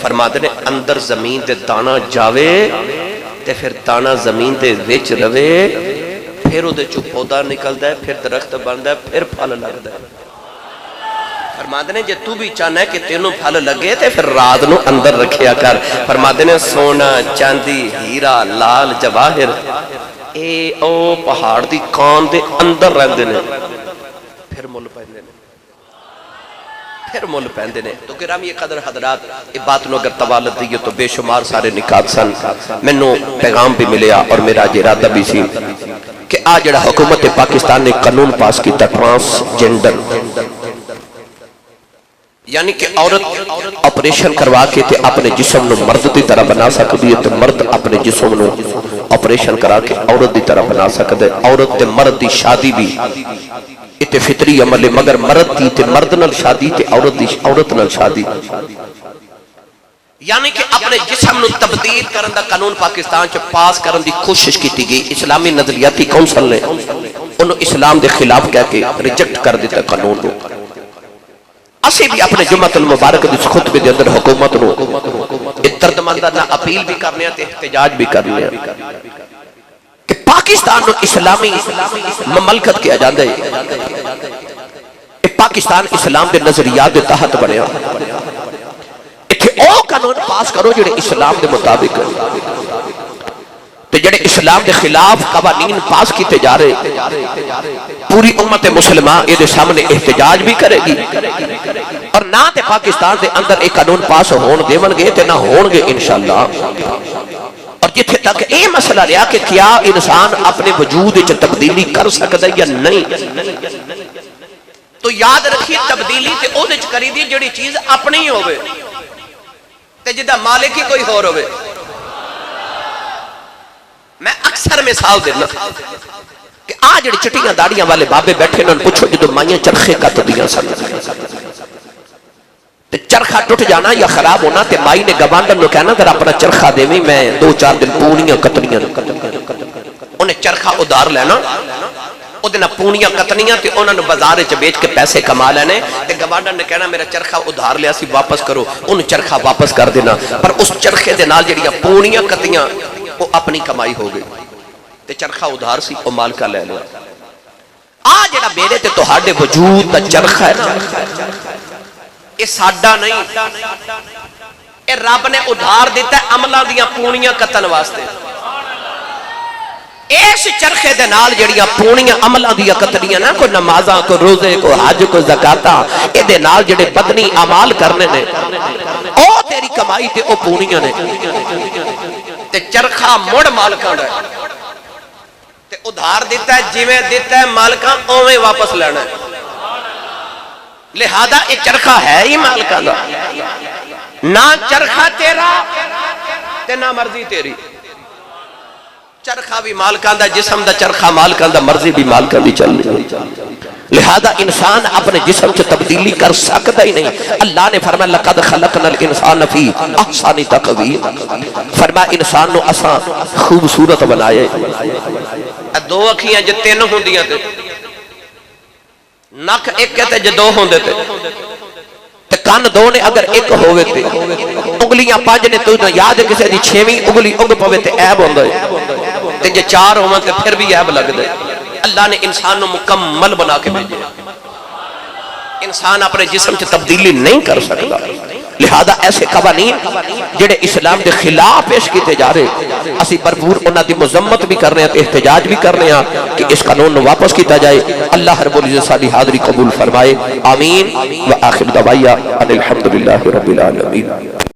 فرماتے نے اندر زمین دے دانا جاوے تے پھر دانا زمین دے وچ روے پھر وہ چو پودا نکلتا ہے پھر درخت بنتا ہے پھر پھل لگتا ہے فرماتے نے جے تو بھی چاہنا ہے کہ تینوں پھل لگے تے پھر رات نو اندر رکھیا کر فرماتے نے سونا چاندی ہیرا لال جواہر اے او پہاڑ دی کان دے اندر رکھ دینے پھر مل پہندے نے پھر مل پہندے نے تو گرامی قدر حضرات یہ بات نو اگر طوالت دیئے تو بے شمار سارے نکات سن میں نو پیغام بھی ملیا اور میرا ارادہ بھی سی کہ آج جڑا حکومت پاکستان نے قانون پاس کی ٹرانس جینڈر یعنی کہ عورت آپریشن کروا کے تے اپنے جسم نو مرد دی طرح بنا سکتی ہے تے مرد اپنے جسم نو آپریشن کرا کے عورت دی طرح بنا سکتے عورت تے مرد دی شادی بھی تے فطری عمل ہے مگر مرد دی تے مرد نال شادی تے عورت نال شادی یعنی کہ اپنے جسم نو تبدیل کرن دا قانون پاکستان چ پاس کرن دی کوشش کیتی گئی اسلامی نظریاتی کونسل نے انہوں اسلام دے خلاف کہہ کے ریجیکٹ کر دیتا قانون کو اسی بھی اپنے جمعۃ المبارک دی خطبے دے اندر حکومت نو دردمندانہ اپیل بھی کرنے تے احتجاج بھی کرنے کہ پاکستان نو اسلامی مملکت کیا جاندے پاکستان اسلام دے نظریات دے تحت بنیا اتھے او قانون پاس کرو جڑے اسلام دے مطابق تے جڑے اسلام دے خلاف قوانین پاس کیتے جا رہے پوری امت مسلمہ یہ سامنے احتجاج بھی کرے گی اور نہ تے پاکستان دے اندر ایک قانون پاس ہون دیون گے تے نہ ہون گے انشاءاللہ اور جتھے تک اے مسئلہ رہا کہ کیا انسان اپنے وجود وچ تبدیلی کر سکتا ہے یا نہیں تو یاد رکھیے تبدیلی تے او وچ کری دی جڑی چیز اپنی ہی ہوئے تے جدا مالک ہی کوئی ہور ہوئے میں اکثر مثال دینا کہ آج جڑی چٹیاں داڑیاں والے بابے بیٹھے انہوں نے پوچھو جدو مائیاں چرخے کت دیاں سن تے چرخہ ٹوٹ جانا یا خراب ہونا تے مائی نے گوانڈن نو کہنا ذرا اپنا چرخہ دے میں 2-4 دن پونیاں کتنیاں انہیں چرخہ ادھار لینا او دینا پونیاں کتنیاں تے انہوں نے بازار چ بیچ کے پیسے کما لینے تے گوانڈن نے کہنا میرا چرخہ ادھار لیا سی واپس کرو ان چرخہ واپس کر دینا پر اس چرخے دے نال جڑیاں پونیاں کتیاں وہ اپنی کمائی ہو گئی تے چرخہ ادھار سی وہ مالکہ لے لیا آج جڑا میرے تے تہاڈے وجود دا چرخہ ہے نا یہ ساڈا نہیں یہ رب نے ادھار دیتا ہے عملہ دیاں پونیاں قتل واسطے اس چرخے دے نال جڑیاں پونیاں عملہ دیاں قتلیاں نا کوئی نمازاں کو روزے کو حج کو زکاتاں اے دے نال جڑے بدنی اعمال کرنے نے او تیری کمائی تے او پونیاں نے تے چرخہ مڑ مالکاں دا تے ادھار دیتا ہے جویں دیتا ہے مالکاں اویں واپس لینا ہے لہذا یہ چرخہ ہے ہی مالکاں دا نہ چرخہ تیرا تے نہ مرضی تیری چرخہ بھی مالکاں دا جسم دا چرخہ مالکاں دا مرضی بھی مالکاں دی چل لہذا انسان اپنے جسم سے تبدیلی کر سکتا ہی نہیں اللہ نے فرمایا لقد خلقنا الانسان فی احسن تقویم فرمایا انسان نو اساں خوبصورت بنائے دو اکھیاں جے تین ہوندیاں تے نک ایک کہتے جے دو ہوندے تے کان دو نے اگر ایک ہوئے تے انگلیاں پانچ نے تو یاد ہے کسے دی 6ویں انگلی انگ پوے تے عیب ہوندا ہے تے جے 4 ہوواں تے پھر بھی عیب لگدا ہے اللہ نے انسان نو مکمل بنا کے بھیجا انسان اپنے جسم سے تبدیلی نہیں کر سکتا لہذا ایسے قوانین جڑے اسلام دے خلاف پیش کیتے جا رہے اسی بھرپور انہاں دی مذمت بھی کر رہے ہیں احتجاج بھی کر رہے ہیں کہ اس قانون نو واپس کیتا جائے اللہ رب العزت ساری حاضری قبول فرمائے آمین وآخر دعوانا ان الحمدللہ رب العالمین